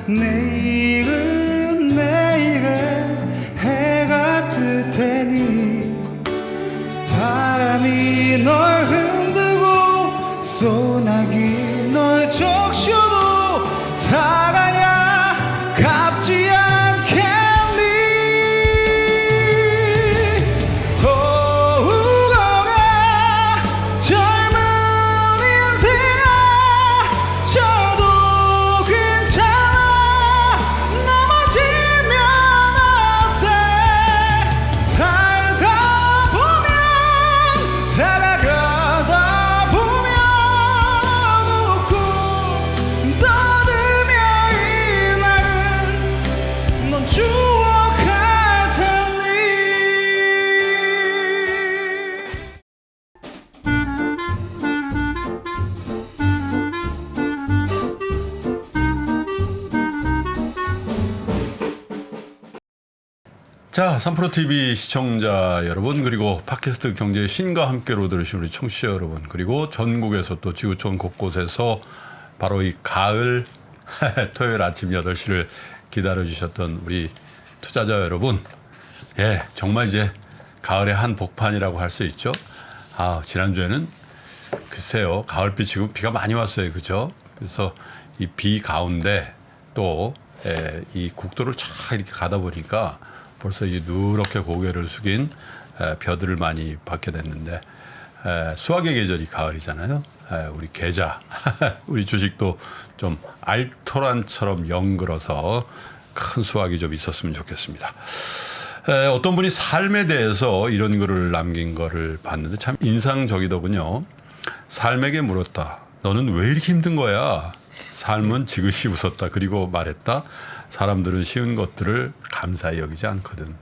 내일은 내일에 해가 뜰 테니 바람이 널 흔들고 소나기 널 적셔도 사랑야 갚지 않겠니. 더울어라 젊은 인생아 저도 괜찮아. 넘어지면 어때. 살다 보면 살아가다 보면 웃고 떠들며 이날은 넌 추억할 테니. 자, 3프로TV 시청자 여러분, 그리고 팟캐스트 경제의 신과 함께로 들으신 우리 청취자 여러분, 그리고 전국에서 또 지구촌 곳곳에서 바로 이 가을 토요일 아침 8시를 기다려주셨던 우리 투자자 여러분, 예, 정말 이제 가을의 한 복판이라고 할 수 있죠. 아, 지난주에는 글쎄요, 가을비치고 비가 많이 왔어요. 그죠? 그래서 이 비 가운데 또 이 국도를 쫙 이렇게 가다 보니까 벌써 이 누렇게 고개를 숙인 벼들을 많이 받게 됐는데, 수확의 계절이 가을이잖아요. 우리 계좌, 우리 주식도 좀 알토란처럼 영글어서 큰 수확이 좀 있었으면 좋겠습니다. 어떤 분이 삶에 대해서 이런 글을 남긴 거를 봤는데 참 인상적이더군요. 삶에게 물었다. 너는 왜 이렇게 힘든 거야? 삶은 지그시 웃었다. 그리고 말했다. 사람들은 쉬운 것들을 감사히 여기지 않거든.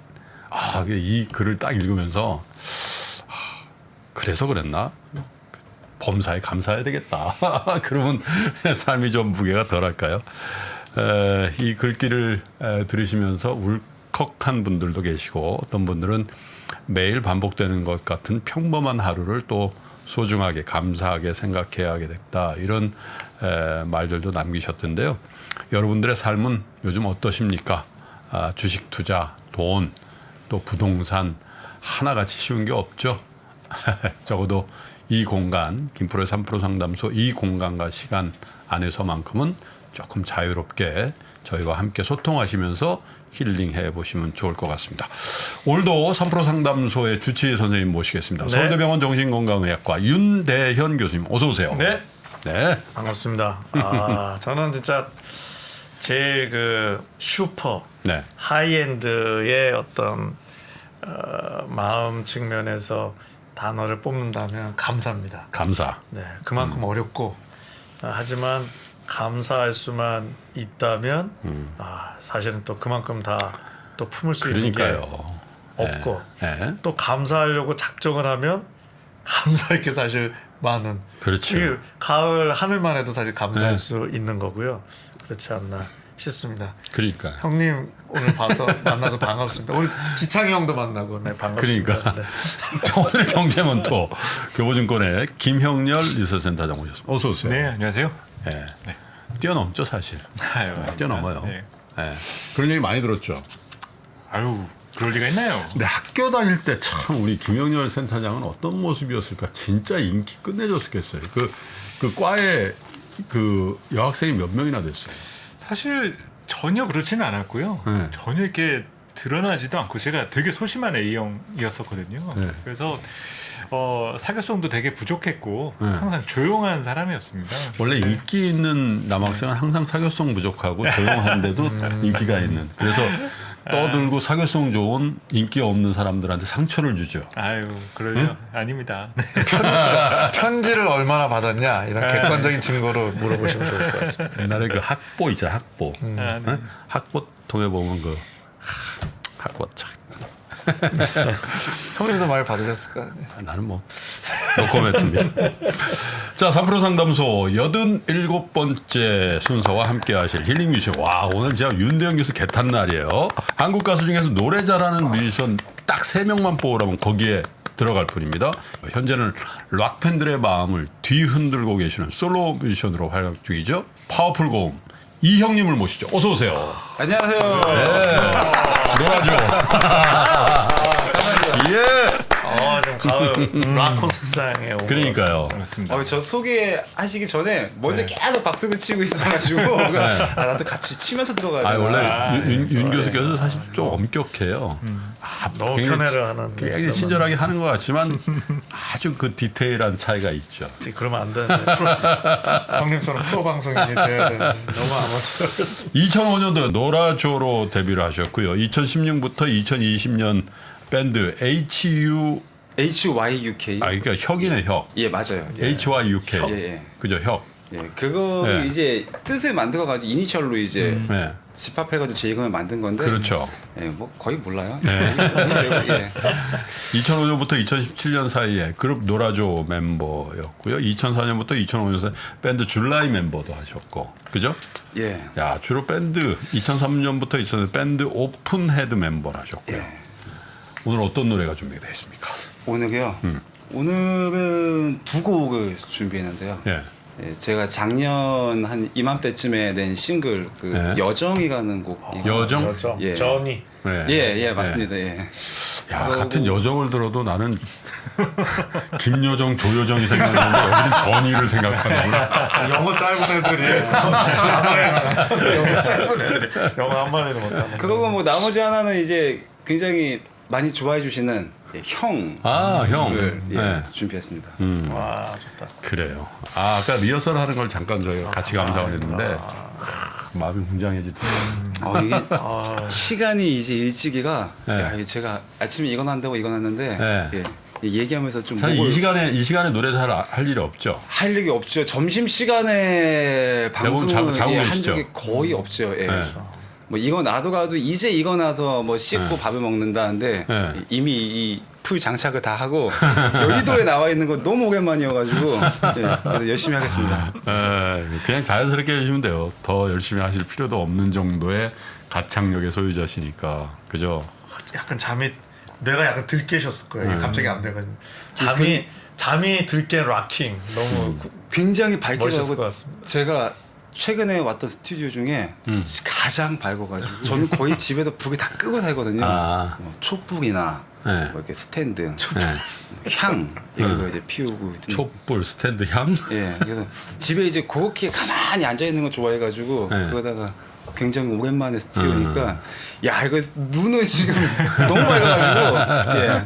아, 이 글을 딱 읽으면서 그래서 그랬나? 범사에 감사해야 되겠다. 그러면 삶이 좀 무게가 덜할까요? 이 글귀를 들으시면서 울컥한 분들도 계시고, 어떤 분들은 매일 반복되는 것 같은 평범한 하루를 또 소중하게 감사하게 생각해야 하게 됐다. 이런 말들도 남기셨던데요. 여러분들의 삶은 요즘 어떠십니까? 주식 투자, 돈, 또 부동산 하나같이 쉬운 게 없죠. 적어도 이 공간, 김프로의 3프로 상담소 이 공간과 시간 안에서만큼은 조금 자유롭게 저희와 함께 소통하시면서 힐링해 보시면 좋을 것 같습니다. 오늘도 3프로 상담소의 주치의 선생님 모시겠습니다. 네. 서울대병원 정신건강의학과 윤대현 교수님 어서 오세요. 네. 네. 반갑습니다. 저는 진짜 제일 그 슈퍼 네. 하이엔드의 어떤 마음 측면에서 단어를 뽑는다면 감사입니다. 감사. 네, 그만큼 어렵고 하지만 감사할 수만 있다면 사실은 또 그만큼 다 또 품을 수 있는 게 그러니까요. 없고 네. 또 감사하려고 작정을 하면 감사할 게 사실 많은. 그렇죠. 이 가을 하늘만 해도 사실 감사할 네. 수 있는 거고요. 그렇지 않나 싶습니다. 그러니까. 형님 오늘 봐서 만나서 반갑습니다. 오늘 지창이 형도 만나고 네, 반갑습니다. 그러니까. 네. 오늘 경제문토 교보증권의 김형렬 리서센터장 오셨습니다. 어서 오세요. 네, 안녕하세요. 네. 네. 뛰어넘죠 사실. 아유, 뛰어넘어요. 네. 네. 그런 얘기 많이 들었죠. 아유, 그럴 리가 있나요? 근데 학교 다닐 때 참 우리 김형렬 센터장은 어떤 모습이었을까? 진짜 인기 끝내줬겠어요. 그 과에 그 여학생이 몇 명이나 됐어요. 사실 전혀 그렇지는 않았고요. 네. 전혀 이렇게 드러나지도 않고 제가 되게 소심한 A형이었었거든요. 네. 그래서 사교성도 되게 부족했고 네. 항상 조용한 사람이었습니다. 원래 인기 있는 남학생은 항상 사교성 부족하고 조용한데도 인기가 있는. 그래서 떠들고 사교성 좋은 인기 없는 사람들한테 상처를 주죠. 아유, 그러요? 아닙니다. 편지를 얼마나 받았냐 이런 객관적인 증거로 물어보시면 좋을 것 같습니다. 옛날에 그 학보 있잖아, 학보. 네. 응? 학보 통해 보면 그 학보 참. 형님도 많이 받으셨을까? 나는 뭐 노코멘트입니다. 자, 3프로 상담소 87번째 순서와 함께 하실 힐링 뮤지션. 와, 오늘 제가 윤대현 교수 개탄 날이에요. 한국 가수 중에서 노래 잘하는 뮤지션 딱 3명만 뽑으라면 거기에 들어갈 뿐입니다. 현재는 락 팬들의 마음을 뒤흔들고 계시는 솔로 뮤지션으로 활약 중이죠. 파워풀 고음 이 형님을 모시죠. 어서 오세요. 안녕하세요. 놀아줘. 예. 좀 가을 락 콘서트장에 온 그러니까요. 그렇습니다. 저 소개하시기 전에 먼저 계속 박수를 치고 있어가지고 나도 같이 치면서 들어가야 아 되나. 원래 윤 교수께서 사실 좀 엄격해요. 너무 굉장히 편애를 하는. 굉장히 친절하게 하는 것 같지만 아주 그 디테일한 차이가 있죠. 그러면 안 되는데 형님처럼 프로 방송인이 돼야 되는 너무 아마추어. 2005년도 노라조로 데뷔를 하셨고요. 2016부터 2020년 밴드 HYUK. 그러니까 혁이네 혁. 예 맞아요. HYUK. 예. 그죠 혁. 그거 예. 이제 뜻을 만들어가지고 이니셜로 이제 네. 집합해가지고 제 이름을 만든 건데. 그렇죠. 뭐 거의 몰라요. 네. 예. 2005년부터 2017년 사이에 그룹 노라조 멤버였고요. 2004년부터 2005년 사이 밴드 줄라이 멤버도 하셨고, 그죠? 예. 야 주로 밴드 2003년부터 2000년 밴드 오픈헤드 멤버를 하셨고요. 예. 오늘 어떤 노래가 준비되어 있습니까? 오늘요. 오늘은 두 곡을 준비했는데요. 예. 예, 제가 작년 한 이맘때쯤에 낸 싱글 그 네. 여정이라는 곡. 여정? 여정. 예. 전이. 네. 예, 맞습니다. 예. 야 같은 여정을 들어도 나는 김여정, 조여정이 생각나는데 여기는 전이를 생각하는구나. 영어 짧은 애들이 영어 짧은 애들이 영어 한 마디도 못하는. 그리고 뭐 나머지 하나는 이제 굉장히 많이 좋아해 주시는 형. 아 형. 을 네. 준비했습니다. 와 좋다. 그래요. 아까 리허설 하는 걸 잠깐 저희가 같이 감상을 했는데 마음이 웅장해지더라고요. 이게 시간이 이제 일찍이가 네. 야, 제가 아침에 일어난다고 일어났는데 네. 예, 얘기하면서 좀 사실 목을 이 시간에 노래 잘 할 일이 없죠. 할 일이 없죠. 점심 시간에 대부분 방송을 자고 한 계시죠? 적이 거의 없죠. 예. 네. 뭐 이거 나도 이제 이거 나서 뭐 씻고 밥을 먹는다는데 네. 이미 이 풀 장착을 다 하고 여의도에 나와 있는 거 너무 오랜만이어가지고 그래서 열심히 하겠습니다. 그냥 자연스럽게 해주시면 돼요. 더 열심히 하실 필요도 없는 정도의 가창력의 소유자시니까 그죠? 약간 뇌가 약간 들깨셨을 거예요. 이게 갑자기 안 돼가지고 잠이 들깨 락킹 너무 굉장히 멋있을 밝기도 것 하고 같습니다. 제가 최근에 왔던 스튜디오 중에 가장 밝아가지고 저는 거의 집에서 불을 다 끄고 살거든요. 아. 뭐 촛불이나 네. 뭐 이렇게 스탠드, 네. 향 이런 거 이제 피우고 촛불 스탠드 향. 예, 그래서 집에 이제 그렇게 가만히 앉아 있는 거 좋아해가지고 네. 그러다가 굉장히 오랜만에 스튜디오니까 야 이거 눈은 지금 너무 밝아가지고 예.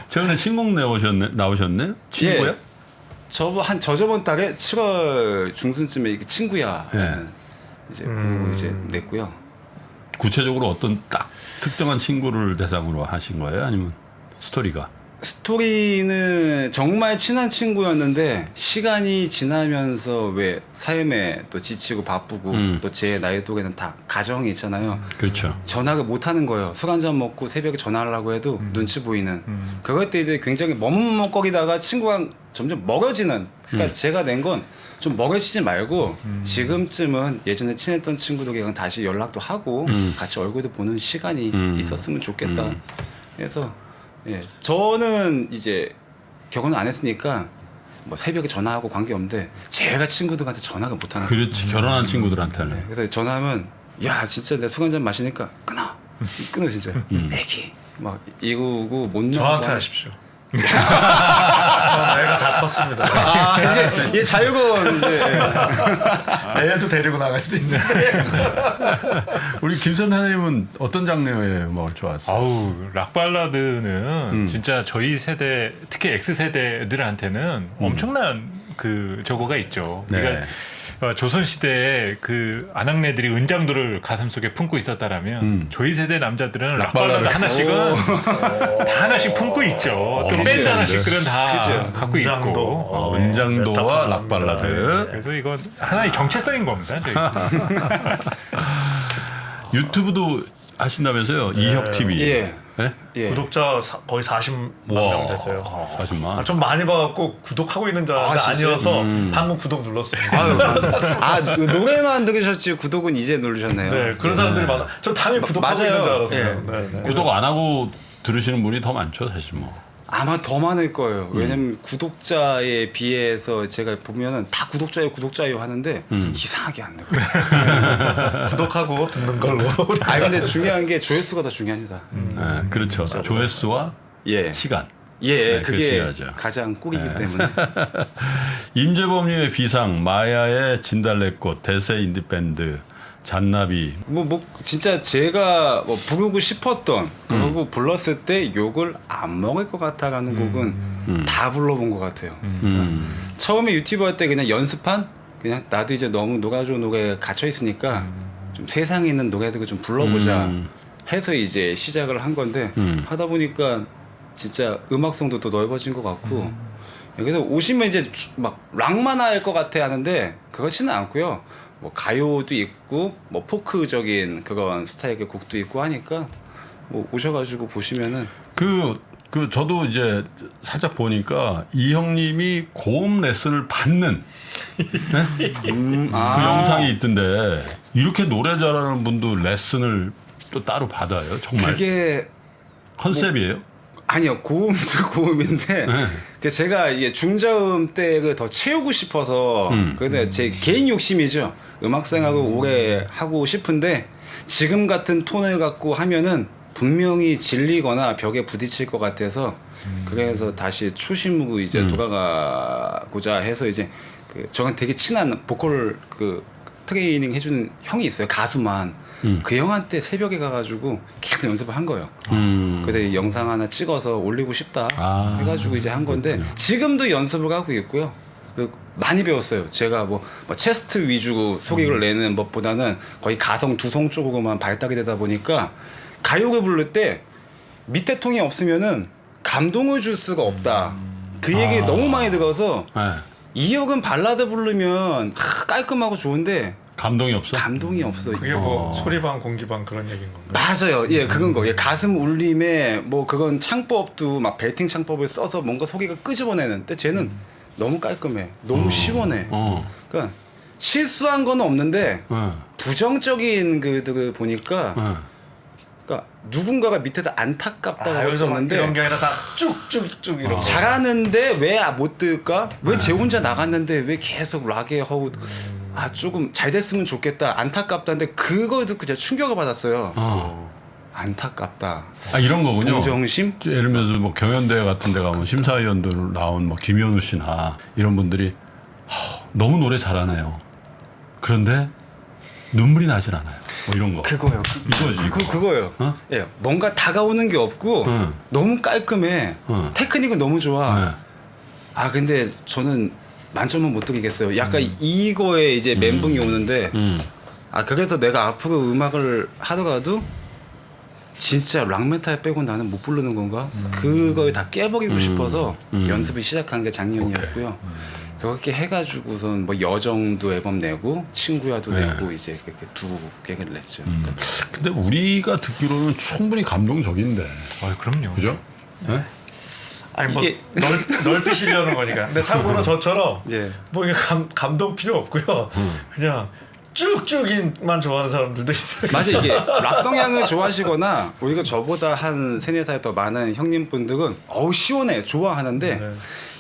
최근에 신곡 나오셨네? 친구야? 예. 저번 달에 7월 중순쯤에 이게 친구야 예. 이제 그거 이제 냈고요. 구체적으로 어떤 딱 특정한 친구를 대상으로 하신 거예요? 아니면 스토리가? 스토리는 정말 친한 친구였는데 시간이 지나면서 왜 삶에 또 지치고 바쁘고 또 제 나이 또래는 다 가정이 있잖아요. 그렇죠. 전화를 못 하는 거예요. 술 한잔 먹고 새벽에 전화하려고 해도 눈치 보이는. 그럴 때 이제 굉장히 머뭇머뭇거리다가 친구가 점점 멀어지는. 그러니까 제가 낸 건 좀 멀어지지 말고 지금쯤은 예전에 친했던 친구들이랑 다시 연락도 하고 같이 얼굴도 보는 시간이 있었으면 좋겠다. 그래서 예, 저는 이제 결혼을 안 했으니까 뭐 새벽에 전화하고 관계 없는데 제가 친구들한테 전화를 못 하는 거예요. 그렇지. 결혼한 친구들한테는. 그래서 전화하면 야 진짜 내 술 한잔 마시니까 끊어 진짜 애기 막 이러고 못 나가고 저한테 하는- 하십시오. 저 애가 다 컸습니다. 이게 자유로운 이제 애도 데리고 나갈 수도 있는데. 우리 김선타님은 어떤 장르의 음악을 좋아하세요? 아우 락 발라드는 진짜 저희 세대 특히 X 세대들한테는 엄청난 그 저거가 있죠. 네. 그러니까 조선 시대에 그 아낙네들이 은장도를 가슴 속에 품고 있었다라면 저희 세대 남자들은 락 발라드 하나씩은 다 하나씩 품고 있죠. 또 밴드 괜찮은데. 하나씩들은 다 갖고 은장도. 있고. 은장도와 락 발라드. 그래서 이건 하나의 정체성인 겁니다. 저희. 유튜브도 하신다면서요? 이혁 TV. 예. 네? 예. 구독자 거의 40만 명 되세요. 40만. 좀 많이 봐갖고 구독하고 있는 줄 알았는데 아니어서 방금 구독 눌렀습니다. 노래만 들으셨지 구독은 이제 누르셨네요. 네, 그런 사람들이 많아. 저 당연히 구독하고 맞아요. 있는 줄 알았어요. 예. 네, 네. 구독 안 하고 들으시는 분이 더 많죠, 사실 뭐. 아마 더 많을 거예요. 왜냐면 구독자에 비해서 제가 보면은 다 구독자예요 하는데 이상하게 안 늘어요. 구독하고 듣는 걸로. 아 근데 중요한 게 조회수가 더 중요합니다. 네, 그렇죠. 조회수와 예. 시간. 예, 네, 그게 중요하죠. 가장 꿀이기 때문에. 임재범님의 비상, 마야의 진달래꽃, 대세 인디밴드, 잔나비. 뭐 진짜 제가 뭐 부르고 싶었던 그리고 불렀을 때 욕을 안 먹을 것 같아라는 곡은 다 불러본 것 같아요. 처음에 유튜브 할 때 그냥 연습한 그냥 나도 이제 너무 노래좋은 노래에 갇혀 있으니까 좀 세상에 있는 노래들을 좀 불러보자 해서 이제 시작을 한 건데 하다 보니까 진짜 음악성도 더 넓어진 것 같고 그래서 오시면 이제 막 락만 할 것 같아 하는데 그렇지는 않고요. 뭐 가요도 있고 뭐 포크적인 그런 스타일의 곡도 있고 하니까 뭐 오셔가지고 보시면은 그 저도 이제 살짝 보니까 이 형님이 고음 레슨을 받는 네? 그 영상이 있던데 이렇게 노래 잘하는 분도 레슨을 또 따로 받아요. 정말 그게 컨셉이에요? 아니요 고음도 고음인데 그 제가 이게 중저음 때를 더 채우고 싶어서 근데 제 개인 욕심이죠. 음악 생활을 오래 하고 싶은데 지금 같은 톤을 갖고 하면은 분명히 질리거나 벽에 부딪힐 것 같아서 그래서 다시 초심으로 이제 돌아가고자 해서 이제 그 저랑 되게 친한 보컬 그 트레이닝 해주는 형이 있어요. 가수만. 그 형한테 새벽에 가가지고 계속 연습을 한 거예요. 근데 영상 하나 찍어서 올리고 싶다 해가지고 이제 한 건데 지금도 연습을 하고 있고요. 많이 배웠어요. 제가 뭐 체스트 위주로 소리를 내는 것보다는 거의 가성 두성 쪽으로만 발달이 되다 보니까 가요를 부를 때 밑에 통이 없으면은 감동을 줄 수가 없다. 그 얘기 너무 많이 들어서 네. 이혁은 발라드 부르면 깔끔하고 좋은데 감동이 없어? 감동이 없어. 그게 뭐 소리방 공기방 그런 얘기인 건가요? 맞아요. 예, 그건 거. 예, 가슴 울림에 뭐 그건 창법도 막 벨팅 창법을 써서 뭔가 소리가 끄집어내는데 쟤는 너무 깔끔해. 너무 시원해. 그러니까 실수한 건 없는데 부정적인 그들을 보니까 그러니까 누군가가 밑에다 안타깝다고 여기서 막 썼는데 이런 게 아니라 다 쭉쭉쭉 이렇게. 잘하는데 왜 못 들까? 왜 쟤 혼자 나갔는데 왜 계속 락에 허우 조금 잘 됐으면 좋겠다. 안타깝다는데 그걸 듣고 제가 충격을 받았어요. 안타깝다. 이런 거군요. 동정심? 예를 들어서 뭐 경연대회 같은 데 가면 심사위원들 나온 뭐 김현우 씨나 이런 분들이 너무 노래 잘하네요. 그런데 눈물이 나질 않아요. 뭐 이런 거. 그거요. 이거지. 그거요. 어? 예, 뭔가 다가오는 게 없고 너무 깔끔해. 테크닉은 너무 좋아. 근데 저는 만점은 못 드리겠어요. 약간 이거에 이제 멘붕이 오는데 그래도 내가 앞으로 음악을 하더라도 진짜 락메탈 빼고 나는 못 부르는 건가? 그걸 다 깨버리고 싶어서 연습을 시작한 게 작년이었고요. 그렇게 해가지고선 뭐 여정도 앨범 내고 친구야도 내고 이제 그렇게 두 개를 냈죠. 근데 우리가 듣기로는 충분히 감동적인데. 그럼요. 그죠? 네? 아니 뭐 이게- 넓히시려는 거니까. 근데 참고로 저처럼 예. 뭐 이게 감동 필요 없고요. 그냥 쭉쭉인만 좋아하는 사람들도 있어요. 맞아 이게 락 성향을 좋아하시거나 오히려 저보다 한 3-4살 더 많은 형님분들은 시원해 좋아하는데 네.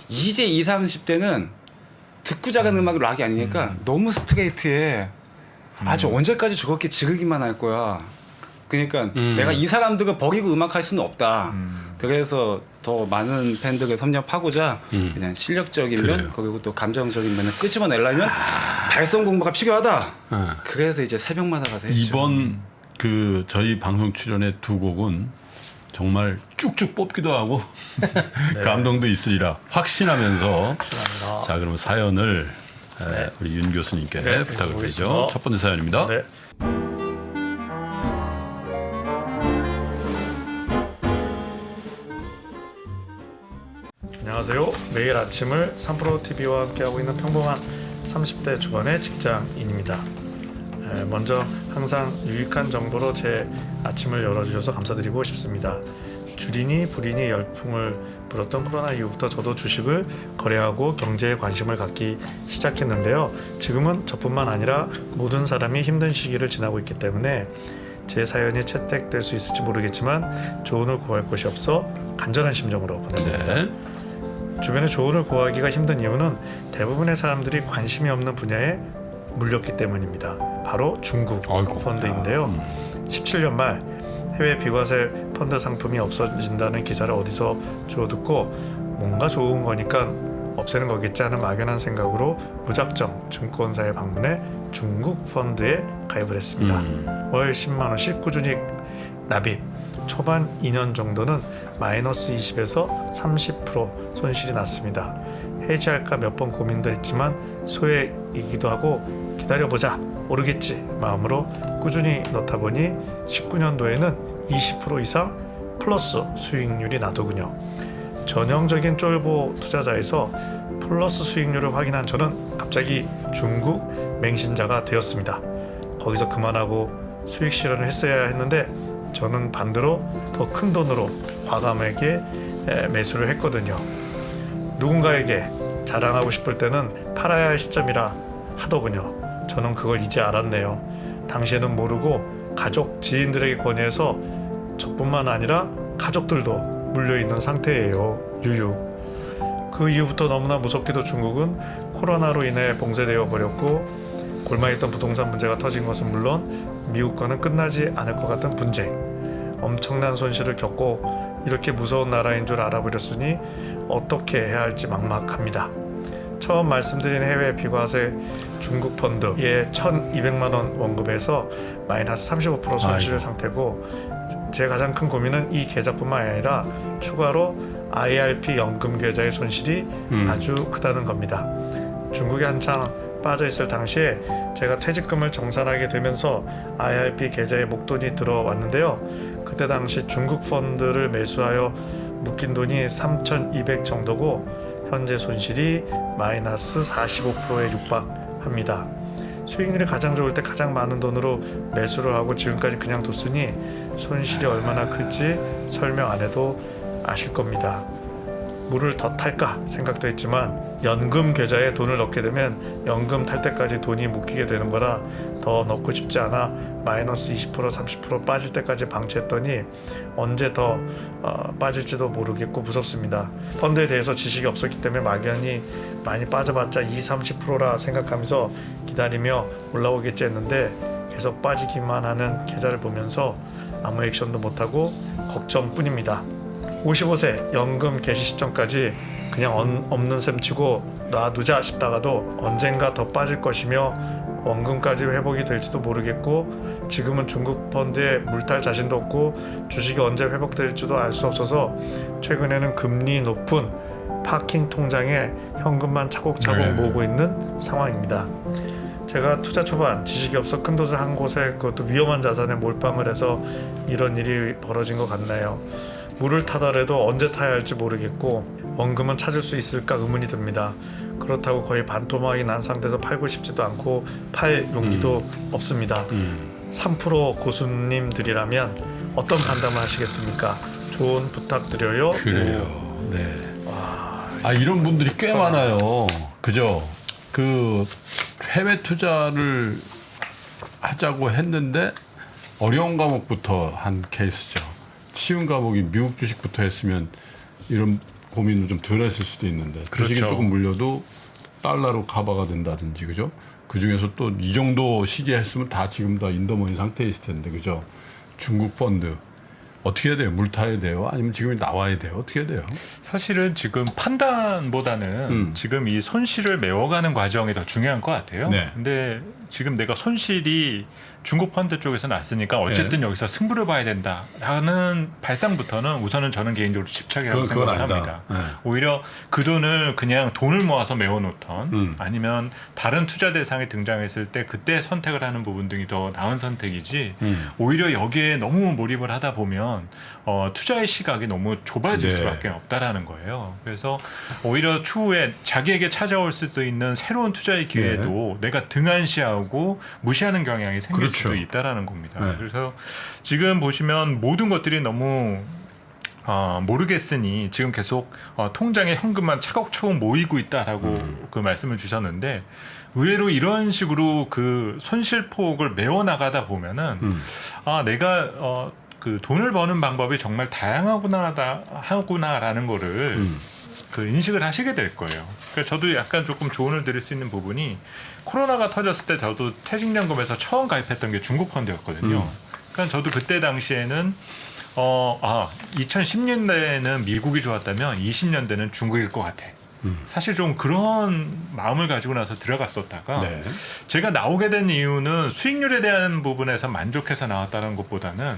이제 20, 30대는 듣고 자란 음악이 락이 아니니까 너무 스트레이트해. 아주 언제까지 저렇게 지르기만 할 거야. 그러니까 내가 이 사람들을 버리고 음악할 수는 없다. 그래서 더 많은 팬들을 섭렵하고자 그냥 실력적인 그래요. 면 그리고 또 감정적인 면을 끄집어내려면 발성 공부가 필요하다. 그래서 이제 새벽마다 가서 했죠. 이번 그 저희 방송 출연의 두 곡은 정말 쭉쭉 뽑기도 하고 감동도 있으리라 확신하면서 확신합니다. 자 그럼 사연을 우리 윤 교수님께 네, 부탁을 드리죠. 보겠습니다. 첫 번째 사연입니다. 네. 안녕하세요. 매일 아침을 3프로 TV와 함께하고 있는 평범한 30대 초반의 직장인입니다. 먼저 항상 유익한 정보로 제 아침을 열어주셔서 감사드리고 싶습니다. 주린이 불인이 열풍을 불었던 코로나 이후부터 저도 주식을 거래하고 경제에 관심을 갖기 시작했는데요. 지금은 저뿐만 아니라 모든 사람이 힘든 시기를 지나고 있기 때문에 제 사연이 채택될 수 있을지 모르겠지만 조언을 구할 곳이 없어 간절한 심정으로 보냅니다. 네. 주변에 조언을 구하기가 힘든 이유는 대부분의 사람들이 관심이 없는 분야에 물렸기 때문입니다. 바로 중국 아이고. 펀드인데요. 17년 말 해외 비과세 펀드 상품이 없어진다는 기사를 어디서 주워 듣고 뭔가 좋은 거니까 없애는 거겠지 하는 막연한 생각으로 무작정 증권사에 방문해 중국 펀드에 가입을 했습니다. 월 10만 원씩 꾸준히 납입. 초반 2년 정도는 마이너스 20에서 30% 손실이 났습니다. 해지할까 몇 번 고민도 했지만 소액이기도 하고 기다려보자 오르겠지 마음으로 꾸준히 넣다 보니 19년도에는 20% 이상 플러스 수익률이 나더군요. 전형적인 쫄보 투자자에서 플러스 수익률을 확인한 저는 갑자기 중국 맹신자가 되었습니다. 거기서 그만하고 수익 실현을 했어야 했는데 저는 반대로 더 큰 돈으로 과감하게 매수를 했거든요. 누군가에게 자랑하고 싶을 때는 팔아야 할 시점이라 하더군요. 저는 그걸 이제 알았네요. 당시에는 모르고 가족, 지인들에게 권유해서 저뿐만 아니라 가족들도 물려있는 상태예요. 유유. 그 이후부터 너무나 무섭게도 중국은 코로나로 인해 봉쇄되어 버렸고 골마있던 부동산 문제가 터진 것은 물론 미국과는 끝나지 않을 것 같은 분쟁, 엄청난 손실을 겪고 이렇게 무서운 나라인 줄 알아버렸으니 어떻게 해야 할지 막막합니다. 처음 말씀드린 해외 비과세 중국 펀드에 1,200만 원 원금에서 마이너스 35% 손실 상태고 제 가장 큰 고민은 이 계좌뿐만 아니라 추가로 IRP 연금 계좌의 손실이 아주 크다는 겁니다. 중국에 한창 빠져있을 당시에 제가 퇴직금을 정산하게 되면서 IRP 계좌에 목돈이 들어왔는데요. 그때 당시 중국 펀드를 매수하여 묶인 돈이 3,200 정도고 현재 손실이 마이너스 45%에 육박합니다. 수익률이 가장 좋을 때 가장 많은 돈으로 매수를 하고 지금까지 그냥 뒀으니 손실이 얼마나 클지 설명 안 해도 아실 겁니다. 물을 더 탈까 생각도 했지만 연금 계좌에 돈을 넣게 되면 연금 탈 때까지 돈이 묶이게 되는 거라 더 넣고 싶지 않아 마이너스 20% 30% 빠질 때까지 방치했더니 언제 더 빠질지도 모르겠고 무섭습니다. 펀드에 대해서 지식이 없었기 때문에 막연히 많이 빠져봤자 20-30%라 생각하면서 기다리며 올라오겠지 했는데 계속 빠지기만 하는 계좌를 보면서 아무 액션도 못하고 걱정뿐입니다. 55세 연금 개시 시점까지 그냥 없는 셈 치고 놔두자 싶다가도 언젠가 더 빠질 것이며 원금까지 회복이 될지도 모르겠고 지금은 중국 펀드에 물탈 자신도 없고 주식이 언제 회복될지도 알 수 없어서 최근에는 금리 높은 파킹 통장에 현금만 차곡차곡 모으고 있는 상황입니다. 제가 투자 초반 지식이 없어 큰 돈을 한 곳에 그것도 위험한 자산에 몰빵을 해서 이런 일이 벌어진 것 같나요? 물을 타더라도 언제 타야 할지 모르겠고 원금은 찾을 수 있을까 의문이 듭니다. 그렇다고 거의 반토막이 난 상태에서 팔고 싶지도 않고 팔 용기도 없습니다. 3% 고수님들이라면 어떤 판단을 하시겠습니까? 조언 부탁드려요. 그래요. 네. 이런 분들이 꽤 많아요. 그죠? 그 해외 투자를 하자고 했는데 어려운 과목부터 한 케이스죠. 쉬운 과목이 미국 주식부터 했으면 이런 고민을 좀 덜 했을 수도 있는데 주식이 그렇죠. 조금 물려도 달러로 커버가 된다든지 그죠? 그 중에서 또 이 정도 시기에 했으면 다 지금 다 인더머니 상태에 있을 텐데 그죠? 중국 펀드 어떻게 해야 돼요? 물 타야 돼요? 아니면 지금 나와야 돼요? 어떻게 해야 돼요? 사실은 지금 판단보다는 지금 이 손실을 메워가는 과정이 더 중요한 것 같아요. 네. 근데 지금 내가 손실이 중국 펀드 쪽에서 났으니까 어쨌든 여기서 승부를 봐야 된다라는 발상부터는 우선은 저는 개인적으로 집착이라고 그건 생각을 아니다. 합니다. 네. 오히려 그 돈을 그냥 돈을 모아서 메워놓던 아니면 다른 투자 대상이 등장했을 때 그때 선택을 하는 부분 등이 더 나은 선택이지 오히려 여기에 너무 몰입을 하다 보면 투자의 시각이 너무 좁아질 네. 수밖에 없다라는 거예요. 그래서 오히려 추후에 자기에게 찾아올 수도 있는 새로운 투자의 기회도 내가 등한시하고 무시하는 경향이 생길 수도 있다라는 겁니다. 네. 그래서 지금 보시면 모든 것들이 너무 모르겠으니 지금 계속 통장에 현금만 차곡차곡 모이고 있다라고 그 말씀을 주셨는데 의외로 이런 식으로 그 손실폭을 메워 나가다 보면은 내가 그 돈을 버는 방법이 정말 다양하구나라는 거를 그 인식을 하시게 될 거예요. 그러니까 저도 약간 조금 조언을 드릴 수 있는 부분이 코로나가 터졌을 때 저도 퇴직연금에서 처음 가입했던 게 중국 펀드였거든요. 그러니까 저도 그때 당시에는 2010년대에는 미국이 좋았다면 20년대는 중국일 것 같아. 사실 좀 그런 마음을 가지고 나서 들어갔었다가 네. 제가 나오게 된 이유는 수익률에 대한 부분에서 만족해서 나왔다는 것보다는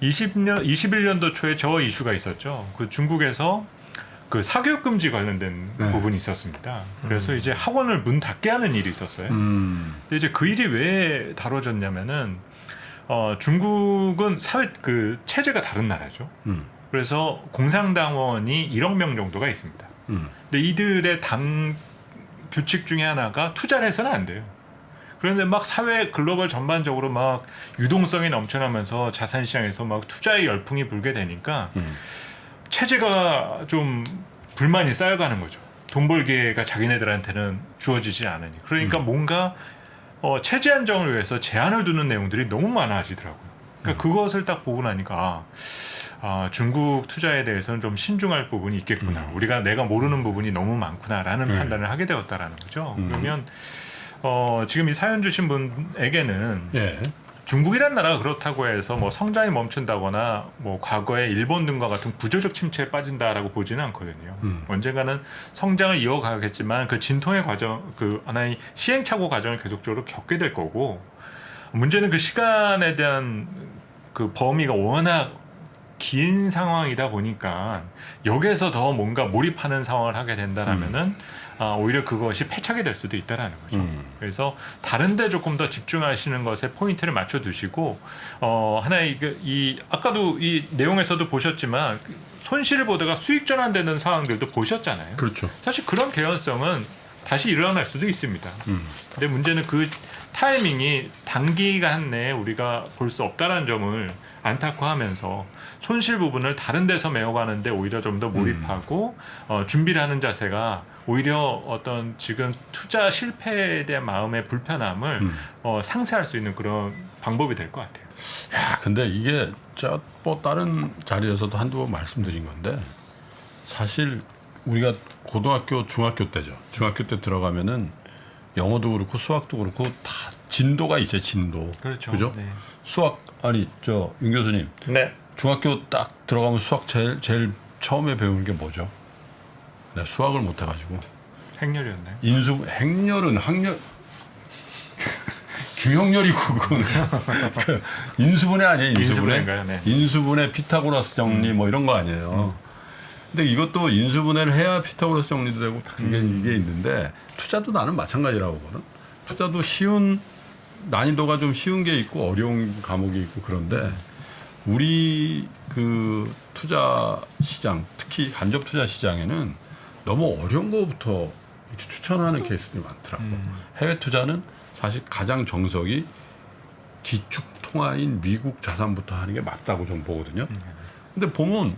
21년도 초에 저 이슈가 있었죠. 그 중국에서 그 사교육 금지 관련된 네. 부분이 있었습니다. 그래서 이제 학원을 문 닫게 하는 일이 있었어요. 근데 이제 그 일이 왜 다뤄졌냐면은 중국은 사회 그 체제가 다른 나라죠. 그래서 공산당원이 1억 명 정도가 있습니다. 근데 이들의 당 규칙 중에 하나가 투자를 해서는 안 돼요. 그런데 막 사회 글로벌 전반적으로 막 유동성이 넘쳐나면서 자산시장에서 막 투자의 열풍이 불게 되니까 체제가 좀 불만이 쌓여가는 거죠. 돈 벌 기회가 자기네들한테는 주어지지 않으니. 그러니까 뭔가 체제 안정을 위해서 제한을 두는 내용들이 너무 많아지더라고요. 그러니까 그것을 딱 보고 나니까 중국 투자에 대해서는 좀 신중할 부분이 있겠구나. 내가 모르는 부분이 너무 많구나라는 판단을 하게 되었다라는 거죠. 그러면 지금 이 사연 주신 분에게는 예. 중국이란 나라가 그렇다고 해서 뭐 성장이 멈춘다거나 뭐 과거에 일본 등과 같은 구조적 침체에 빠진다라고 보지는 않거든요. 언젠가는 성장을 이어가겠지만 그 진통의 과정, 그 하나의 시행착오 과정을 계속적으로 겪게 될 거고, 문제는 그 시간에 대한 그 범위가 워낙 긴 상황이다 보니까 여기에서 더 뭔가 몰입하는 상황을 하게 된다라면은 오히려 그것이 패착이 될 수도 있다라는 거죠. 그래서 다른데 조금 더 집중하시는 것에 포인트를 맞춰 두시고 하나의 아까도 이 내용에서도 보셨지만 손실을 보다가 수익 전환되는 상황들도 보셨잖아요. 그렇죠. 사실 그런 개연성은 다시 일어날 수도 있습니다. 근데 문제는 그 타이밍이 단기간 내에 우리가 볼 수 없다는 점을 안타까워하면서 손실 부분을 다른 데서 메워가는데 오히려 좀 더 몰입하고 준비를 하는 자세가 오히려 어떤 지금 투자 실패에 대한 마음의 불편함을 상쇄할 수 있는 그런 방법이 될 것 같아요. 야, 근데 이게 제가 뭐 다른 자리에서도 한두 번 말씀드린 건데 사실 우리가 고등학교, 중학교 때죠. 중학교 때 들어가면은 영어도 그렇고 수학도 그렇고 다 진도가 있어요. 진도. 그렇죠. 그죠? 네. 수학 윤 교수님. 네. 중학교 딱 들어가면 수학 제일 처음에 배우는 게 뭐죠? 내가 수학을 못 해가지고 행렬이었나요? 행렬은 학렬 규형렬이고 그건 그 인수분해 아니에요? 인수분해? 인수분해인가요? 네. 인수분해 피타고라스 정리 뭐 이런 거 아니에요? 근데 이것도 인수분해를 해야 피타고라스 정리도 되고 이게 있는데 투자도 나는 마찬가지라고 보거든. 투자도 난이도가 좀 쉬운 게 있고 어려운 과목이 있고 그런데 우리 그 투자 시장, 특히 간접 투자 시장에는 너무 어려운 거부터 이렇게 추천하는 케이스들이 많더라고요. 해외 투자는 사실 가장 정석이 기축 통화인 미국 자산부터 하는 게 맞다고 좀 보거든요. 근데 보면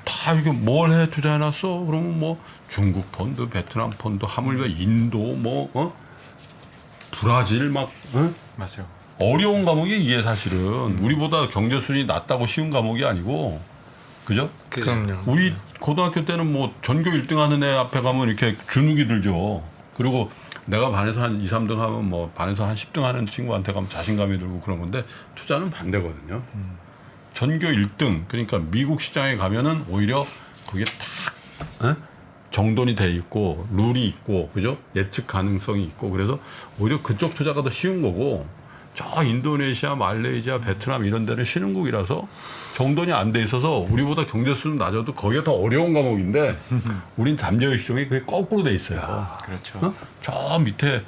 다 이게 뭘 해 투자해놨어? 그러면 뭐 중국 펀드, 베트남 펀드, 하물며 인도, 브라질 맞아요. 어려운 과목이 이게 사실은 우리보다 경제 수준이 낮다고 쉬운 과목이 아니고, 그죠? 그럼요. 우리 고등학교 때는 뭐 전교 1등 하는 애 앞에 가면 이렇게 주눅이 들죠. 그리고 내가 반에서 한 2, 3등 하면 뭐 반에서 한 10등 하는 친구한테 가면 자신감이 들고 그런 건데 투자는 반대거든요. 전교 1등, 그러니까 미국 시장에 가면은 오히려 그게 딱 정돈이 돼 있고 룰이 있고, 그죠? 예측 가능성이 있고, 그래서 오히려 그쪽 투자가 더 쉬운 거고, 저 인도네시아, 말레이시아, 베트남 이런 데는 신흥국이라서 정돈이 안 돼 있어서 우리보다 경제 수준 낮아도 거기가 더 어려운 과목인데 우린 잠재의 시장이 그게 거꾸로 돼 있어요. 그렇죠. 저 밑에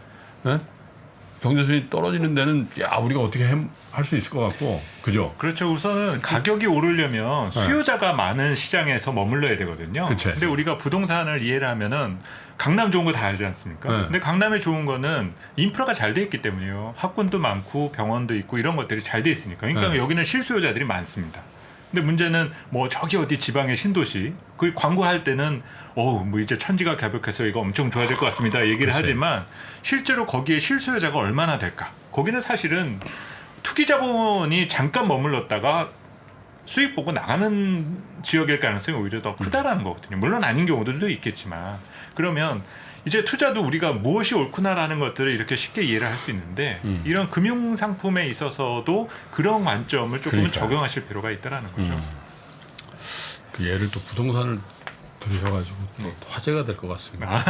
경제 수준이 떨어지는 데는 우리가 어떻게 할 수 있을 것 같고, 그죠? 그렇죠. 우선은 가격이 오르려면 수요자가 많은 시장에서 머물러야 되거든요. 그치. 근데 우리가 부동산을 이해를 하면은 강남 좋은 거 다 알지 않습니까? 네. 근데 강남에 좋은 거는 인프라가 잘 돼 있기 때문이에요. 학군도 많고 병원도 있고 이런 것들이 잘 돼 있으니까. 그러니까 네. 여기는 실수요자들이 많습니다. 근데 문제는 뭐 저기 어디 지방의 신도시 그 광고할 때는 뭐 이제 천지가 개벽해서 이거 엄청 좋아질 것 같습니다 얘기를 그치. 하지만 실제로 거기에 실수요자가 얼마나 될까? 거기는 사실은 투기 자본이 잠깐 머물렀다가 수익 보고 나가는 지역일 가능성이 오히려 더 크다라는 거거든요. 물론 아닌 경우들도 있겠지만 그러면 이제 투자도 우리가 무엇이 옳구나라는 것들을 이렇게 쉽게 이해를 할 수 있는데 이런 금융 상품에 있어서도 그런 관점을 조금은 그러니까요. 적용하실 필요가 있다라는 거죠. 그 예를 또 부동산을 들으셔가지고 또 화제가 될 것 같습니다.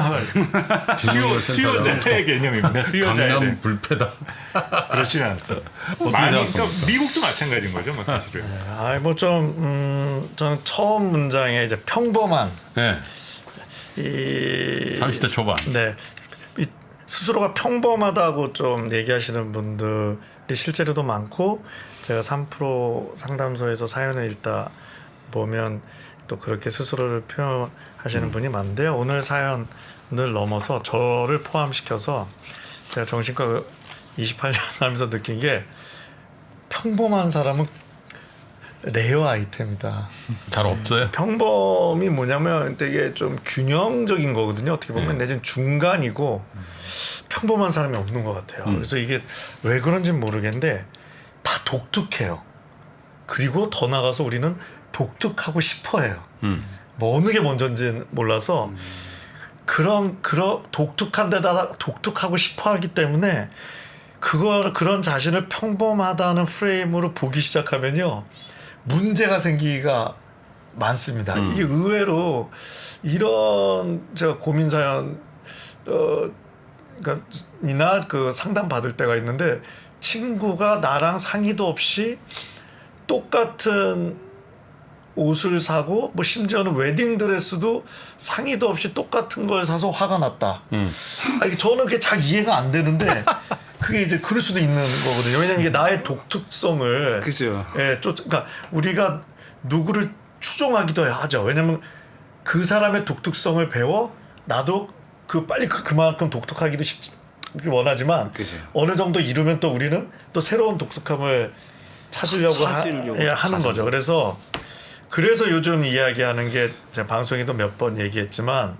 수요자의 개념입니다. 수요자의 강남 개념. 불패다. 그렇진 않았어요. 어떻게 많이 그러니까 생각합니까? 미국도 마찬가지인 거죠, 뭐 사실은. 저는 처음 문장에 이제 평범한 네. 이 30대 초반. 네. 이 스스로가 평범하다고 좀 얘기하시는 분들이 실제로도 많고 제가 3프로 상담소에서 사연을 읽다 보면 또 그렇게 스스로를 표현하시는 분이 많은데요. 오늘 사연을 넘어서 저를 포함시켜서 제가 정신과 28년 하면서 느낀 게 평범한 사람은 레어 아이템이다. 잘 없어요. 평범이 뭐냐면 되게 좀 균형적인 거거든요. 어떻게 보면 내지는 중간이고 평범한 사람이 없는 것 같아요. 그래서 이게 왜 그런지는 모르겠는데 다 독특해요. 그리고 더 나가서 우리는 독특하고 싶어해요. 뭐 어느 게 먼저인지는 몰라서 그런 독특한 데다가 독특하고 싶어하기 때문에 그런 자신을 평범하다는 프레임으로 보기 시작하면요. 문제가 생기기가 많습니다. 이게 의외로 이런 제가 고민 사연 이나 그 상담 받을 때가 있는데 친구가 나랑 상의도 없이 똑같은 옷을 사고 뭐 심지어는 웨딩 드레스도 상의도 없이 똑같은 걸 사서 화가 났다. 이게 저는 그게 잘 이해가 안 되는데 그게 이제 그럴 수도 있는 거거든요. 왜냐면 이게 나의 독특성을 그죠. 그러니까 우리가 누구를 추종하기도 하죠. 왜냐면 그 사람의 독특성을 배워 나도 빨리 그만큼 독특하기도 원하지만 그죠. 어느 정도 이루면 또 우리는 또 새로운 독특함을 찾으려고 하는 거죠. 그래서 요즘 이야기하는 게 제가 방송에도 몇 번 얘기했지만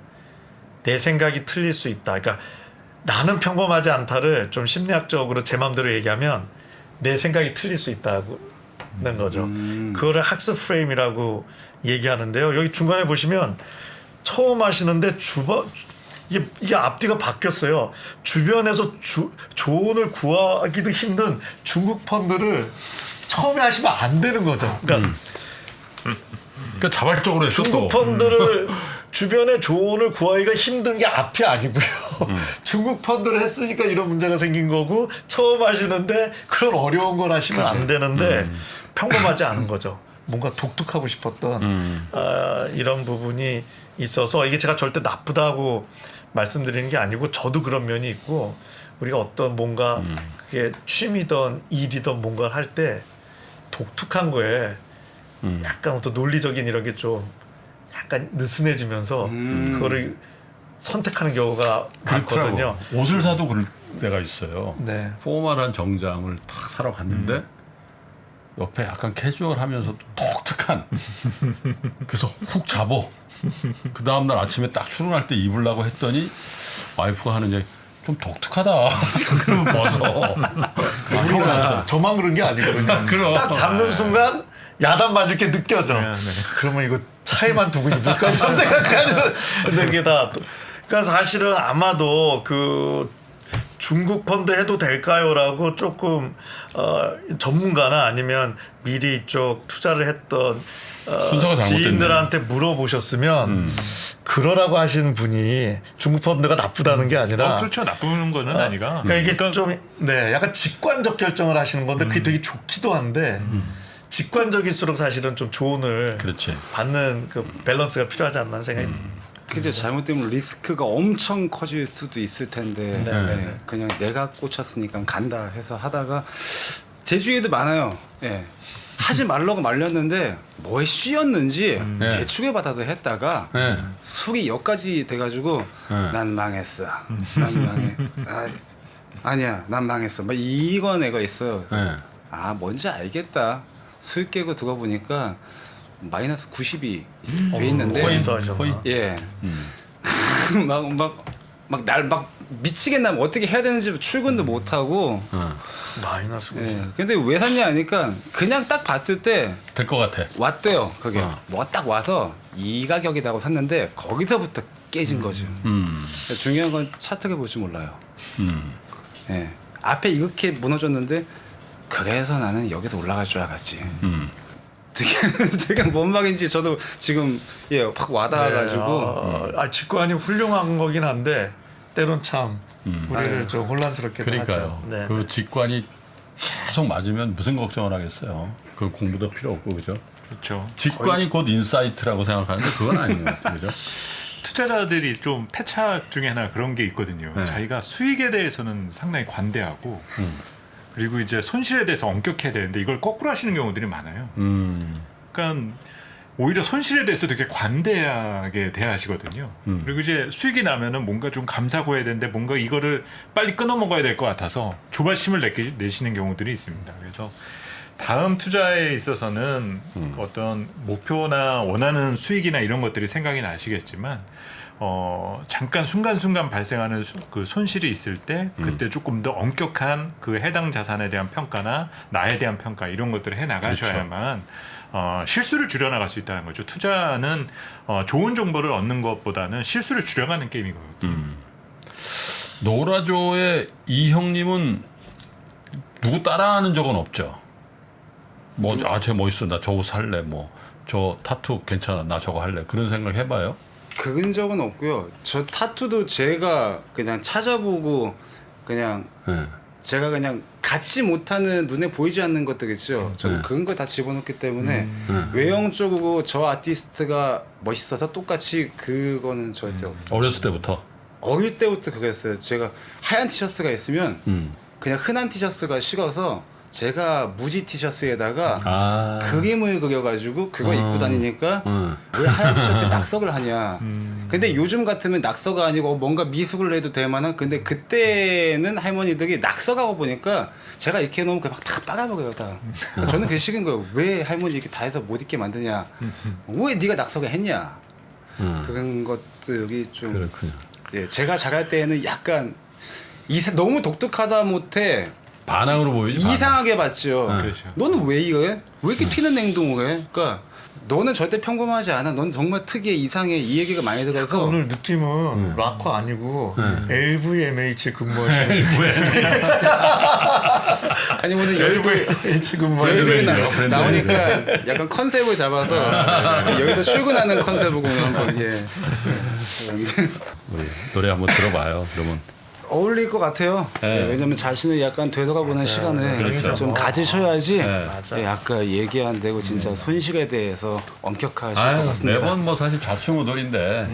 내 생각이 틀릴 수 있다. 그러니까 나는 평범하지 않다를 좀 심리학적으로 제 마음대로 얘기하면 내 생각이 틀릴 수 있다는 거죠. 그거를 학습 프레임이라고 얘기하는데요. 여기 중간에 보시면 처음 하시는데 이게 앞뒤가 바뀌었어요. 주변에서 조언을 구하기도 힘든 중국 펀드를 처음에 하시면 안 되는 거죠. 그러니까 자발적으로 했어. 중국 펀드를 주변에 조언을 구하기가 힘든 게 앞이 아니고요. 중국 펀드를 했으니까 이런 문제가 생긴 거고 처음 하시는데 그런 어려운 걸 하시면 안 되는데 평범하지 않은 거죠. 뭔가 독특하고 싶었던 이런 부분이 있어서 이게 제가 절대 나쁘다고 말씀드리는 게 아니고 저도 그런 면이 있고 우리가 어떤 뭔가 그게 취미든 일이든 뭔가를 할 때 독특한 거에 약간 어떤 논리적인 이런 게 좀 약간 느슨해지면서 그거를 선택하는 경우가 많거든요. 옷을 사도 그럴 때가 있어요. 네. 포멀한 정장을 탁 사러 갔는데 옆에 약간 캐주얼하면서도 독특한 그래서 훅 잡어. 그 다음날 아침에 딱 출근할 때 입으려고 했더니 와이프가 하는 얘기 좀 독특하다. 그러면 벗어. 우리가 저만 그런 게 아니거든요. 그럼. 딱 잡는 순간 야단 맞을 게 느껴져. 그러면 이거 차에만 두고 입을까 이런 생각하는 게 다. 그러니까 사실은 아마도 그 중국 펀드 해도 될까요라고 조금 전문가나 아니면 미리 이쪽 투자를 했던 순서가 잘못됐네. 지인들한테 물어보셨으면 그러라고 하신 분이 중국 펀드가 나쁘다는 게 아니라 그렇죠. 나쁘는 거는 아니가. 그러니까 이게 좀 약간 직관적 결정을 하시는 건데 그게 되게 좋기도 한데 직관적일수록 사실은 좀 조언을 그렇지. 받는 그 밸런스가 필요하지 않나 생각이 그죠. 잘못되면 리스크가 엄청 커질 수도 있을 텐데 예, 그냥 내가 꽂혔으니까 간다 해서 하다가 제 주위에도 많아요. 예. 하지 말라고 말렸는데 뭐에 씌였는지 네. 대충에 받아서 했다가 네. 술이 여기까지 돼가지고 네. 난 망했어. 난 망해. 아니야, 난 망했어. 막 이건 애가 있어요. 그래서 네. 아 뭔지 알겠다. 술 깨고 두고 보니까 마이너스 90이 돼 있는데 포인트 하셨나? 예. 막 날 막 미치겠나 어떻게 해야 되는지 출근도 못 하고. 마이너스고. 예. 근데 왜 샀냐 하니까 그냥 딱 봤을 때 될 것 같아. 왔대요. 그게 뭐 딱 와서 이 가격이라고 샀는데 거기서부터 깨진 거죠. 중요한 건 차트를 볼 줄 몰라요. 예. 앞에 이렇게 무너졌는데 그래서 나는 여기서 올라갈 줄 알았지. 되게 뭔 말인지 저도 지금 확 와닿아가지고. 직관이 훌륭한 거긴 한데 때론 참 우리를 좀 혼란스럽게 그러니까요. 하죠. 네. 그 직관이 계속 맞으면 무슨 걱정을 하겠어요. 그 공부도 필요 없고 그죠? 그렇죠. 직관이 곧 인사이트라고 생각하는데 그건 아닌 것 같아요. 그죠? 투자자들이 좀 패착 중에 하나 그런 게 있거든요. 네. 자기가 수익에 대해서는 상당히 관대하고 그리고 이제 손실에 대해서 엄격해야 되는데 이걸 거꾸로 하시는 경우들이 많아요. 그러니까 오히려 손실에 대해서 되게 관대하게 대하시거든요. 그리고 이제 수익이 나면은 뭔가 좀 감사고 해야 되는데 뭔가 이거를 빨리 끊어 먹어야 될 것 같아서 조바심을 내시는 경우들이 있습니다. 그래서 다음 투자에 있어서는 어떤 목표나 원하는 수익이나 이런 것들이 생각이 나시겠지만 잠깐 순간순간 발생하는 그 손실이 있을 때 그때 조금 더 엄격한 그 해당 자산에 대한 평가나 나에 대한 평가 이런 것들을 해 나가셔야만 실수를 줄여나갈 수 있다는 거죠. 투자는 좋은 정보를 얻는 것보다는 실수를 줄여가는 게임이거든요. 노라조의 이 형님은 누구 따라하는 적은 없죠. 쟤 멋있어, 나 저거 살래. 저 타투 괜찮아, 나 저거 할래. 그런 생각 해봐요. 그런 적은 없고요. 저 타투도 제가 그냥 찾아보고 그냥 네. 제가 그냥 갖지 못하는 눈에 보이지 않는 것들 있죠. 저는 그런 거 다 집어넣기 때문에 외형적으로 저 아티스트가 멋있어서 똑같이 그거는 절대 없어요. 어렸을 때부터. 어릴 때부터 그랬어요. 제가 하얀 티셔츠가 있으면 그냥 흔한 티셔츠가 싫어서 제가 무지 티셔츠에다가 그림을 그려가지고 그거 입고 다니니까 왜 하얀 티셔츠에 낙석을 하냐. 근데 요즘 같으면 낙서가 아니고 뭔가 미술을 해도 될 만한. 근데 그때는 할머니들이 낙서가고 보니까 제가 이렇게 해놓으면 그냥 막 다 빨아먹어요 다. 저는 그게 싫은 거예요. 왜 할머니 이렇게 다 해서 못 입게 만드냐. 왜 네가 낙서가 했냐. 그런 것들이 좀 그렇군요. 제가 자랄 때에는 약간 너무 독특하다 못해 반항으로 보이지. 이상하게 봤죠. 그렇죠. 너는 왜 이래? 왜 이렇게 튀는 행동을 해? 그러니까 너는 절대 평범하지 않아. 넌 정말 특이해, 이상해. 이 얘기가 많이 들어서 오늘 느낌은 락커 아니고 LVMH 근무하시는 아니 오늘 LVMH 근무하시는 브랜드 나오니까 약간 컨셉을 잡아서 여기서 출근하는 컨셉으로 오늘 한번 우리 노래 한번 들어봐요. 그러면 어울릴 것 같아요. 네. 왜냐면 자신을 약간 되돌아보는 시간을 그렇죠. 좀 가지셔야지 맞아. 아까 얘기한 대로 진짜 손실에 대해서 엄격하실 것 같습니다. 매번 사실 좌충우돌인데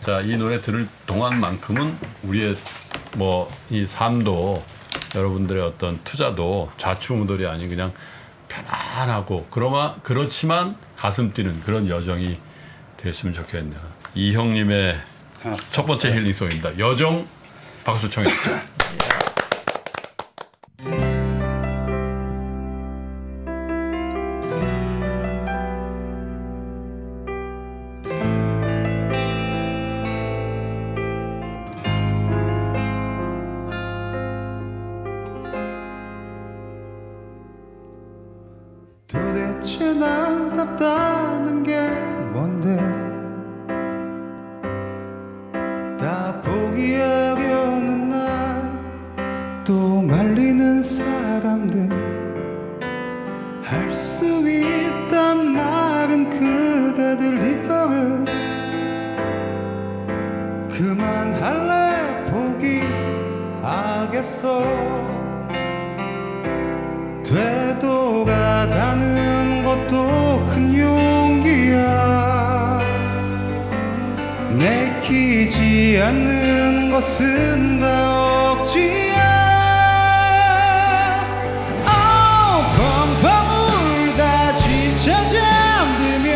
자, 이 노래 들을 동안만큼은 우리의 이 삶도 여러분들의 어떤 투자도 좌충우돌이 아닌 그냥 편안하고 그렇지만 가슴 뛰는 그런 여정이 됐으면 좋겠네요. 이 형님의 첫 번째 힐링송입니다. 여정 박수 청해 주시죠. 도대체 나답다는 게 뭔데 다 포기하려는 날 또 말리는 사람들 할 수 있단 말은 그대들 입버릇 그만할래 포기하겠어 되돌아가는 것도 큰 용기야 내키지 않는 것은 다 억지야 펑펑 울다 지쳐 잠들면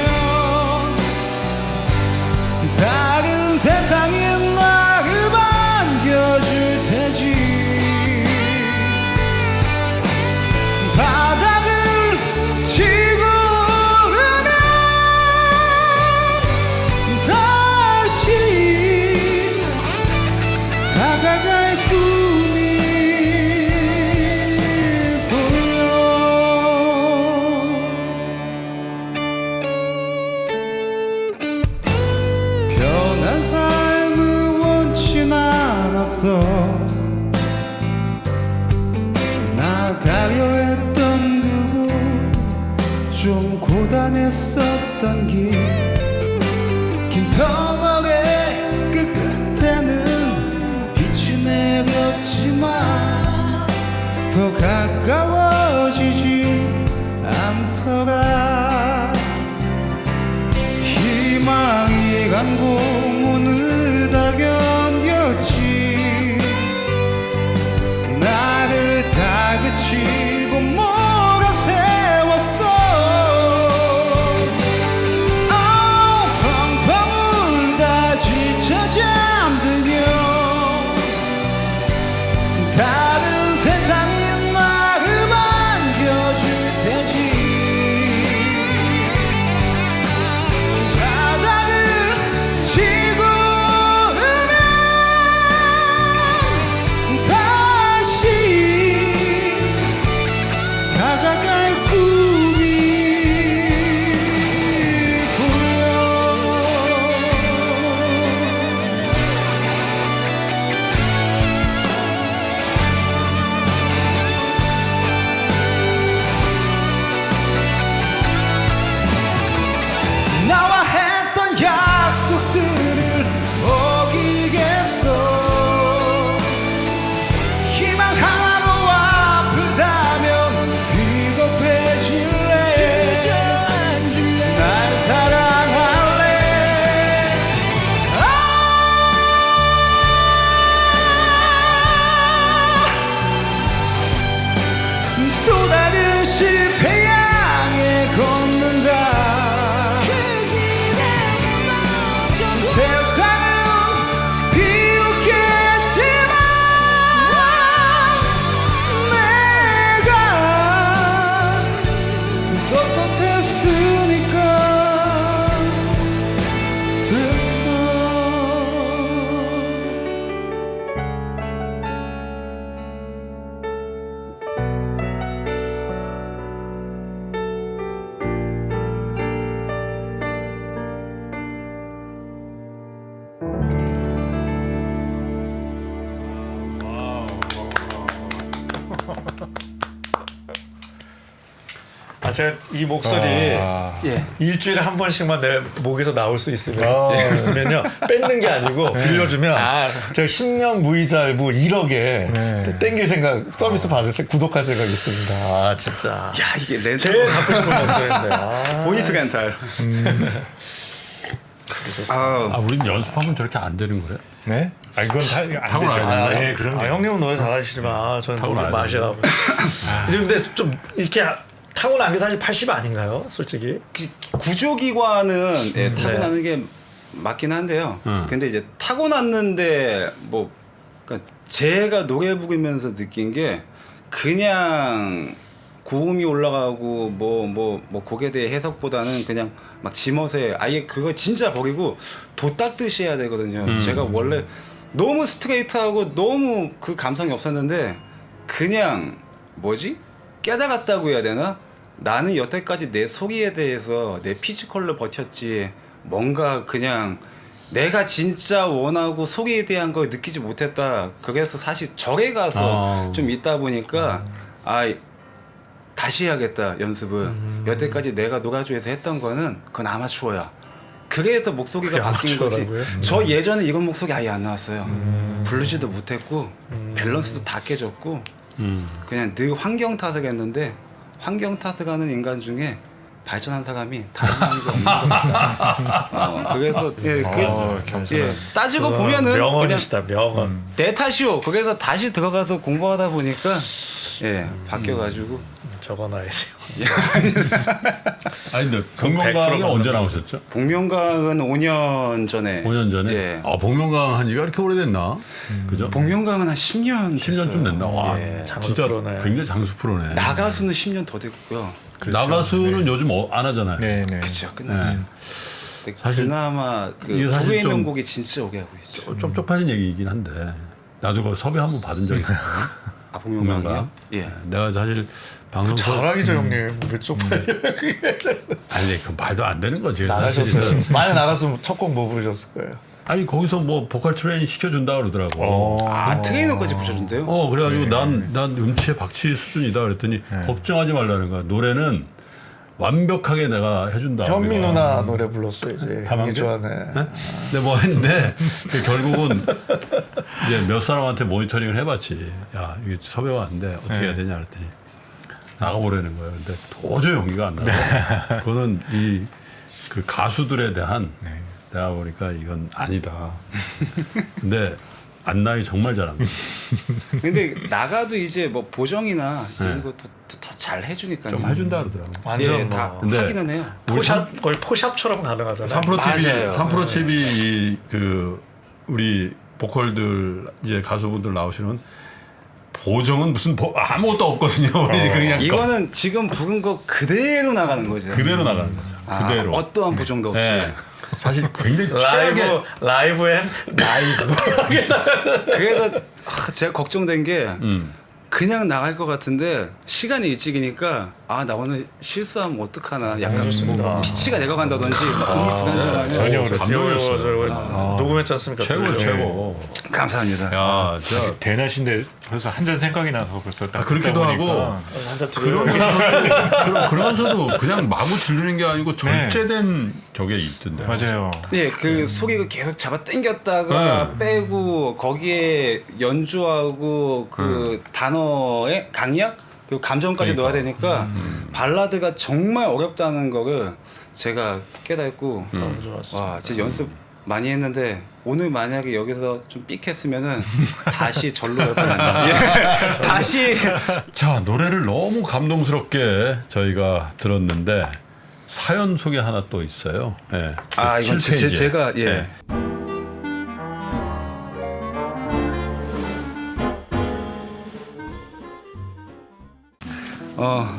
다른 세상이 나를 반겨줄 테지 바닥을 치고 오르면 다시 다가갈 꿈이 보여. 편한 삶을 원치 않았어. 나가려 했던 그곳 좀 고단했었던 길 긴 터널의 그 끝에는 빛이 내렸지만 더 가까워지지 않더라. 희망이 간 고문을 다 견뎠지. 나를 다그치고 몰아세웠어. 펑펑 울다 지쳐 잠들면 다른 세상이 나를 반겨줄 테지. 바다를 치고 오면 다시 다가갈 꿈이 보여. 나와 했던 약속들을 어기겠어. 희망 하나로 아프다면 비겁해질래. 날 사랑할래. 또 다른 실패 향해 걷는다. 세상은 비웃겠지만 내가 떳떳했으니까 됐어. 제가 이 목소리 예. 일주일에 한 번씩만 내 목에서 나올 수 있으면요 뺏는 게 아니고 빌려주면 제가 10년 무이자일부 1억에 땡길 생각 서비스 받을 구독할 생각 있습니다. 아 진짜. 야 이게 렌트 제일 갖고 싶은 목소리인데. 보이스 렌탈. 아, 우린 연습하면 저렇게 안 되는 거래? 네? 아 이건 타고나야 되는 네, 그럼요. 형님은 노래 잘하시지만 저는 노래 타고나야 맛이라고. 근데 좀 이렇게 타고난 게 사실 80 아닌가요? 솔직히. 구조기관은 예, 타고나는 게 맞긴 한데요. 근데 이제 타고났는데 뭐 그러니까 제가 노래 부르면서 느낀 게 그냥 고음이 올라가고 뭐 곡에 대해 해석보다는 그냥 막 지멋에 아예 그거 진짜 버리고 도 닦듯이 해야 되거든요. 제가 원래 너무 스트레이트하고 너무 그 감성이 없었는데 그냥 뭐지? 깨달았다고 해야 되나? 나는 여태까지 내 소리에 대해서 내 피지컬로 버텼지 뭔가 그냥 내가 진짜 원하고 소리에 대한 걸 느끼지 못했다. 그래서 사실 절에 가서 좀 있다 보니까 다시 해야겠다 연습을. 여태까지 내가 노가조에서 했던 거는 그건 아마추어야. 그래서 목소리가 바뀐 거지. 저 예전에 이런 목소리 아예 안 나왔어요. 부르지도 못했고 밸런스도 다 깨졌고 그냥 늘 환경 탓을 했는데 환경 탓을 하는 인간 중에 발전한 사람이 다른 게 없는 겁니다. 그래서 따지고 보면은 명언이시다 명언. 내 탓이요. 그래서 다시 들어가서 공부하다 보니까 바뀌어가지고 적어놔야지. 아니 근데 복면가왕이 언제 나오셨죠? 복면가왕은 5년 전에. 5년 전에? 예. 아 복면가왕 한 지가 이렇게 오래됐나? 그죠? 복면가왕은 한 10년 10년쯤 됐나? 와 진짜 프로네. 굉장히 장수 프로네. 나가수는 10년 더 됐고요. 그렇죠. 나가수는 요즘 안 하잖아요. 네네. 그쵸 끝났지. 근데 사실 그나마 그 이게 사실 후의 좀 명곡이 진짜 오게 하고 있죠. 좀 쪽팔린 얘기이긴 한데 나도 그 섭외 한번 받은 적이 있어. 아 복면가왕이요? 예. 내가 사실 방송사 자랑이죠 형님. 왜 쪽팔려? 아니 그 말도 안 되는 거지. 나가셨어요. 사실은. 만약 나갔으면 첫 곡 뭐 부르셨을 거예요? 아니 거기서 뭐 보컬 트레이닝 시켜준다 그러더라고. 아 트레이너까지 붙여준대요? 그래가지고 난 음치의 박치 수준이다 그랬더니 걱정하지 말라는 거야. 노래는 완벽하게 내가 해준다. 현미 우리가. 누나 노래 불렀어요 이제. 밤한 이게 개? 좋아하네. 근데 뭐 했는데 결국은 이제 몇 사람한테 모니터링을 해봤지. 야 이게 섭외가 안 돼. 어떻게 해야 되냐 그랬더니 나가보라는 거예요. 근데 도저히 용기가 안 나요. 그거는 이 그 가수들에 대한 내가 보니까 이건 아니다. 근데 안나이 정말 잘한 거야. 근데 나가도 이제 뭐 보정이나 이런 것도 다 잘 해주니까 좀 해준다 그러더라고. 완전 예, 뭐 다 근데 하기는 해요. 포샵 거의 포샵처럼 가능하잖아요. 3프로 TV, 맞아요. 3프로 TV 그 우리 보컬들 이제 가수분들 나오시는 보정은 무슨 아무것도 없거든요. 우리 그냥 이거는 지금 부른 거 그대로 나가는 거죠. 그대로 나가는 거죠. 그대로. 어떠한 보정도 없이. 네. 사실 굉장히 최악의 라이브엔 라이브. 그래서 제가 걱정된 게 그냥 나갈 것 같은데 시간이 일찍이니까 나 오늘 실수하면 어떡하나 약간 뭐 피치가 내려간다든지 불안정하면 전혀 그렇죠. 감동이었어요. 녹음했지 않습니까? 최고 최고. 감사합니다. 야, 진짜 대낮인데 벌써 한 잔 생각이 나서 벌써 딱 그렇기도 듣다 보니까 하고 한잔 들어요. 그러면서도 그냥 마구 지르는 게 아니고 절제된 저게 있던데. 맞아요. 네, 그 소리가 계속 잡아 당겼다가 빼고 거기에 연주하고 그 단어의 강약 그리고 감정까지 넣어야 되니까 발라드가 정말 어렵다는 거를 제가 깨닫고 너무 좋았어. 와 진짜 연습 많이 했는데 오늘 만약에 여기서 좀 삑했으면은 다시 절로 갈 뻔했나. 예. 다시 자, 노래를 너무 감동스럽게 저희가 들었는데 사연 소개 하나 또 있어요. 예. 이건 7페이지에. 제가 예. 예.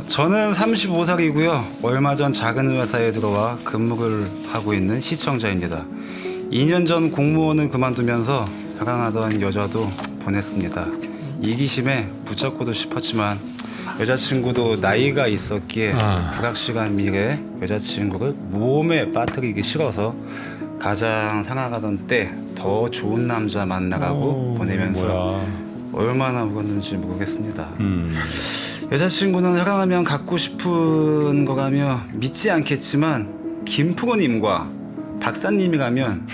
저는 35살이고요. 얼마 전 작은 회사에 들어와 근무를 하고 있는 시청자입니다. 2년 전 공무원을 그만두면서 사랑하던 여자도 보냈습니다. 이기심에 붙잡고도 싶었지만 여자친구도 나이가 있었기에 불확실한 미래에 여자친구를 몸에 빠뜨리기 싫어서 가장 사랑하던 때 더 좋은 남자 만나라고 보내면서 뭐야. 얼마나 울었는지 모르겠습니다. 여자친구는 사랑하면 갖고 싶은 거라며 믿지 않겠지만 김프로님과 박사님이라면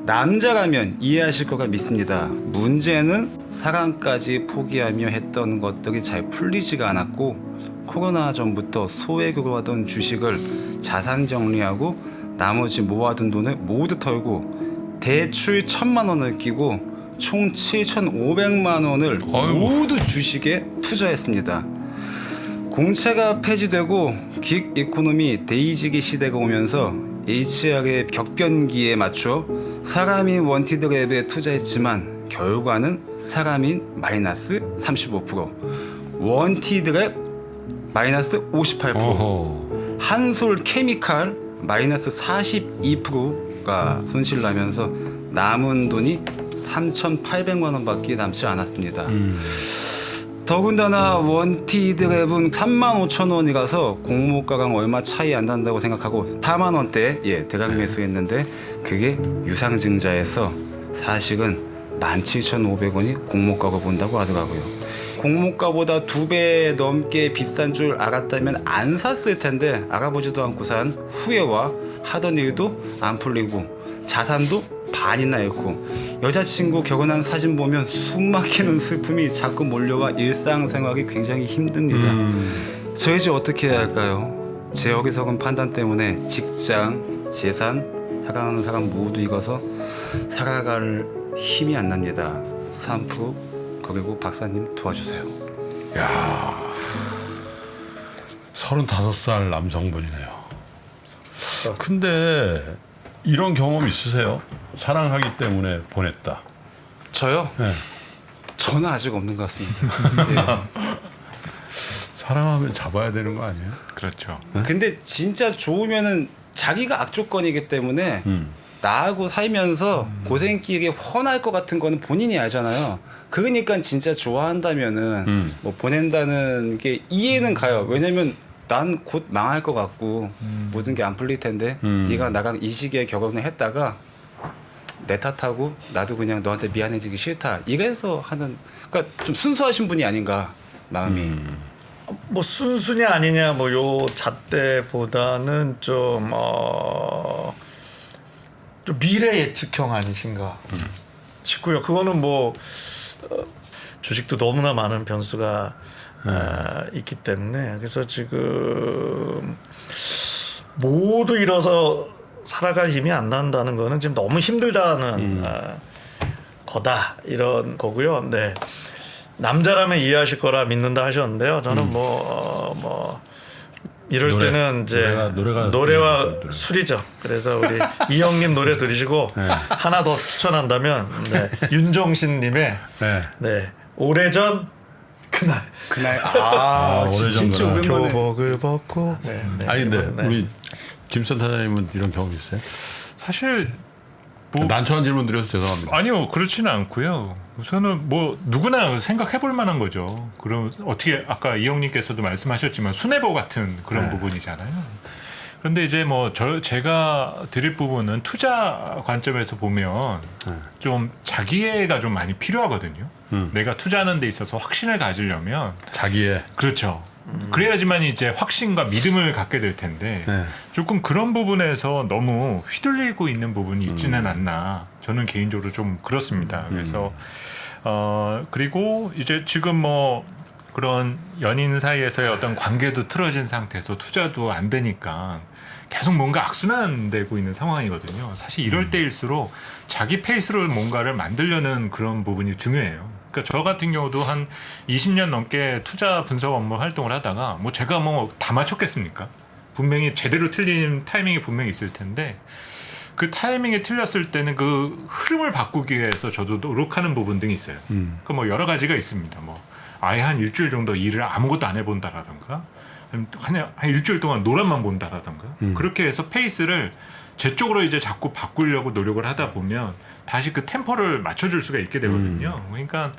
남자라면 이해하실 거라 믿습니다. 문제는 사랑까지 포기하며 했던 것들이 잘 풀리지가 않았고 코로나 전부터 소액으로 하던 주식을 자산 정리하고 나머지 모아둔 돈을 모두 털고 대출 1,000만 원을 끼고 총 7,500만 원을 모두 주식에 투자했습니다. 공채가 폐지되고 긱 이코노미 데이지기 시대가 오면서 HR의 격변기에 맞춰 사람인 원티드 랩에 투자했지만 결과는 사람인 마이너스 35%, 원티드 랩 마이너스 58%, 어허. 한솔 케미칼 마이너스 42%가 손실나면서 남은 돈이 3,800만 원밖에 남지 않았습니다. 더군다나 원티드 랩은 35,000원이라서 공모가랑 얼마 차이 안 난다고 생각하고 4만 원대 대량 매수했는데 그게 유상증자에서 사실은 17,500원이 공모가로 본다고 하더라고요. 공모가보다 2배 넘게 비싼 줄 알았다면 안 샀을 텐데 알아보지도 않고 산 후회와 하던 일도 안 풀리고 자산도 반이나 잃고 여자친구 결혼한 사진 보면 숨막히는 슬픔이 자꾸 몰려와 일상생활이 굉장히 힘듭니다. 저 이제 어떻게 해야 할까요? 제 어리석은 판단 때문에 직장, 재산, 사랑하는 사람 모두 익어서 살아갈 힘이 안 납니다. 3% 그리고 박사님 도와주세요. 야, 35살 남성분이네요. 근데 이런 경험 있으세요? 사랑하기 때문에 보냈다. 저요? 네. 저는 아직 없는 것 같습니다. 사랑하면 잡아야 되는 거 아니에요? 그렇죠. 근데 진짜 좋으면은 자기가 악조건이기 때문에 나하고 살면서 고생길에 훤할 것 같은 거는 본인이 알잖아요. 그러니까 진짜 좋아한다면은 뭐 보낸다는 게 이해는 가요. 왜냐면 난 곧 망할 것 같고 모든 게 안 풀릴 텐데 네가 나랑 이 시기에 결혼을 했다가 내 탓하고 나도 그냥 너한테 미안해지기 싫다. 이래서 하는 그러니까 좀 순수하신 분이 아닌가 마음이. 뭐 순수냐 아니냐 뭐 요 잣대보다는 좀 미래 예측형 아니신가 싶고요. 그거는 뭐 주식도 너무나 많은 변수가 있기 때문에 그래서 지금 모두 잃어서 살아갈 힘이 안 난다는 거는 지금 너무 힘들다는 거다 이런 거고요. 네. 남자라면 이해하실 거라 믿는다 하셨는데요. 저는 뭐 이럴 때는 이제 노래와 술이죠. 그래서 우리 이형님 노래 들으시고 하나 더 추천한다면 윤종신님의 오래전 그날 오래전 진짜 그날. 오랜만에. 교복을 벗고 아니 근데 우리 김선 타자님은 이런 경험 있어요? 사실 뭐 난처한 질문 드려서 죄송합니다. 아니요 그렇지는 않고요. 우선은 뭐 누구나 생각해볼 만한 거죠. 그럼 어떻게 아까 이형님께서도 말씀하셨지만 순애보 같은 그런 부분이잖아요. 그런데 이제 뭐 제가 드릴 부분은 투자 관점에서 보면 좀 자기애가 좀 많이 필요하거든요. 내가 투자하는 데 있어서 확신을 가지려면 자기의 그렇죠. 그래야지만 이제 확신과 믿음을 갖게 될 텐데 조금 그런 부분에서 너무 휘둘리고 있는 부분이 있지는 않나 저는 개인적으로 좀 그렇습니다. 그래서 그리고 이제 지금 뭐 그런 연인 사이에서의 어떤 관계도 틀어진 상태에서 투자도 안 되니까 계속 뭔가 악순환되고 있는 상황이거든요. 사실 이럴 때일수록 자기 페이스로 뭔가를 만들려는 그런 부분이 중요해요. 그러니까 저 같은 경우도 한 20년 넘게 투자 분석 업무 활동을 하다가 뭐 제가 뭐 다 맞췄겠습니까? 분명히 제대로 틀린 타이밍이 분명히 있을 텐데 그 타이밍이 틀렸을 때는 그 흐름을 바꾸기 위해서 저도 노력하는 부분 등이 있어요. 그 뭐 여러 가지가 있습니다. 뭐 아예 한 일주일 정도 일을 아무것도 안 해본다라던가 한 일주일 동안 노란만 본다라던가 그렇게 해서 페이스를 제 쪽으로 이제 자꾸 바꾸려고 노력을 하다 보면 다시 그 템포를 맞춰줄 수가 있게 되거든요. 그러니까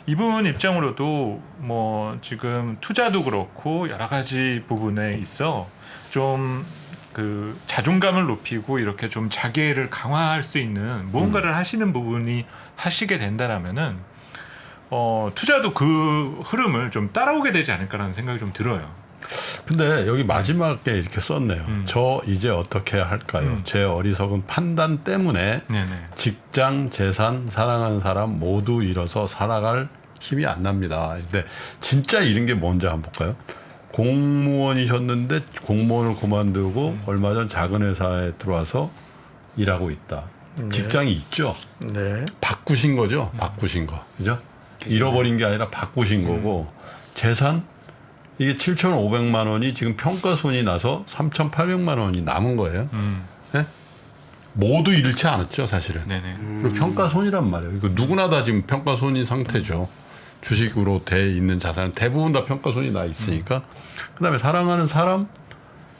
이분 입장으로도 뭐 지금 투자도 그렇고 여러 가지 부분에 있어 좀 그 자존감을 높이고 이렇게 좀 자기애를 강화할 수 있는 무언가를 하시는 부분이 하시게 된다라면은 투자도 그 흐름을 좀 따라오게 되지 않을까라는 생각이 좀 들어요. 근데 여기 마지막에 이렇게 썼네요. 저 이제 어떻게 할까요? 제 어리석은 판단 때문에 네네. 직장, 재산, 사랑하는 사람 모두 잃어서 살아갈 힘이 안 납니다. 근데 진짜 잃은 게 뭔지 한번 볼까요? 공무원이셨는데 공무원을 그만두고 얼마 전 작은 회사에 들어와서 일하고 있다. 직장이 있죠. 네. 바꾸신 거죠. 바꾸신 거. 그죠? 잃어버린 게 아니라 바꾸신 거고 재산 이게 7,500만 원이 지금 평가손이 나서 3,800만 원이 남은 거예요. 네? 모두 잃지 않았죠, 사실은. 네네. 그리고 평가손이란 말이에요. 이거 누구나 다 지금 평가손인 상태죠. 주식으로 돼 있는 자산은 대부분 다 평가손이 나 있으니까. 그다음에 사랑하는 사람.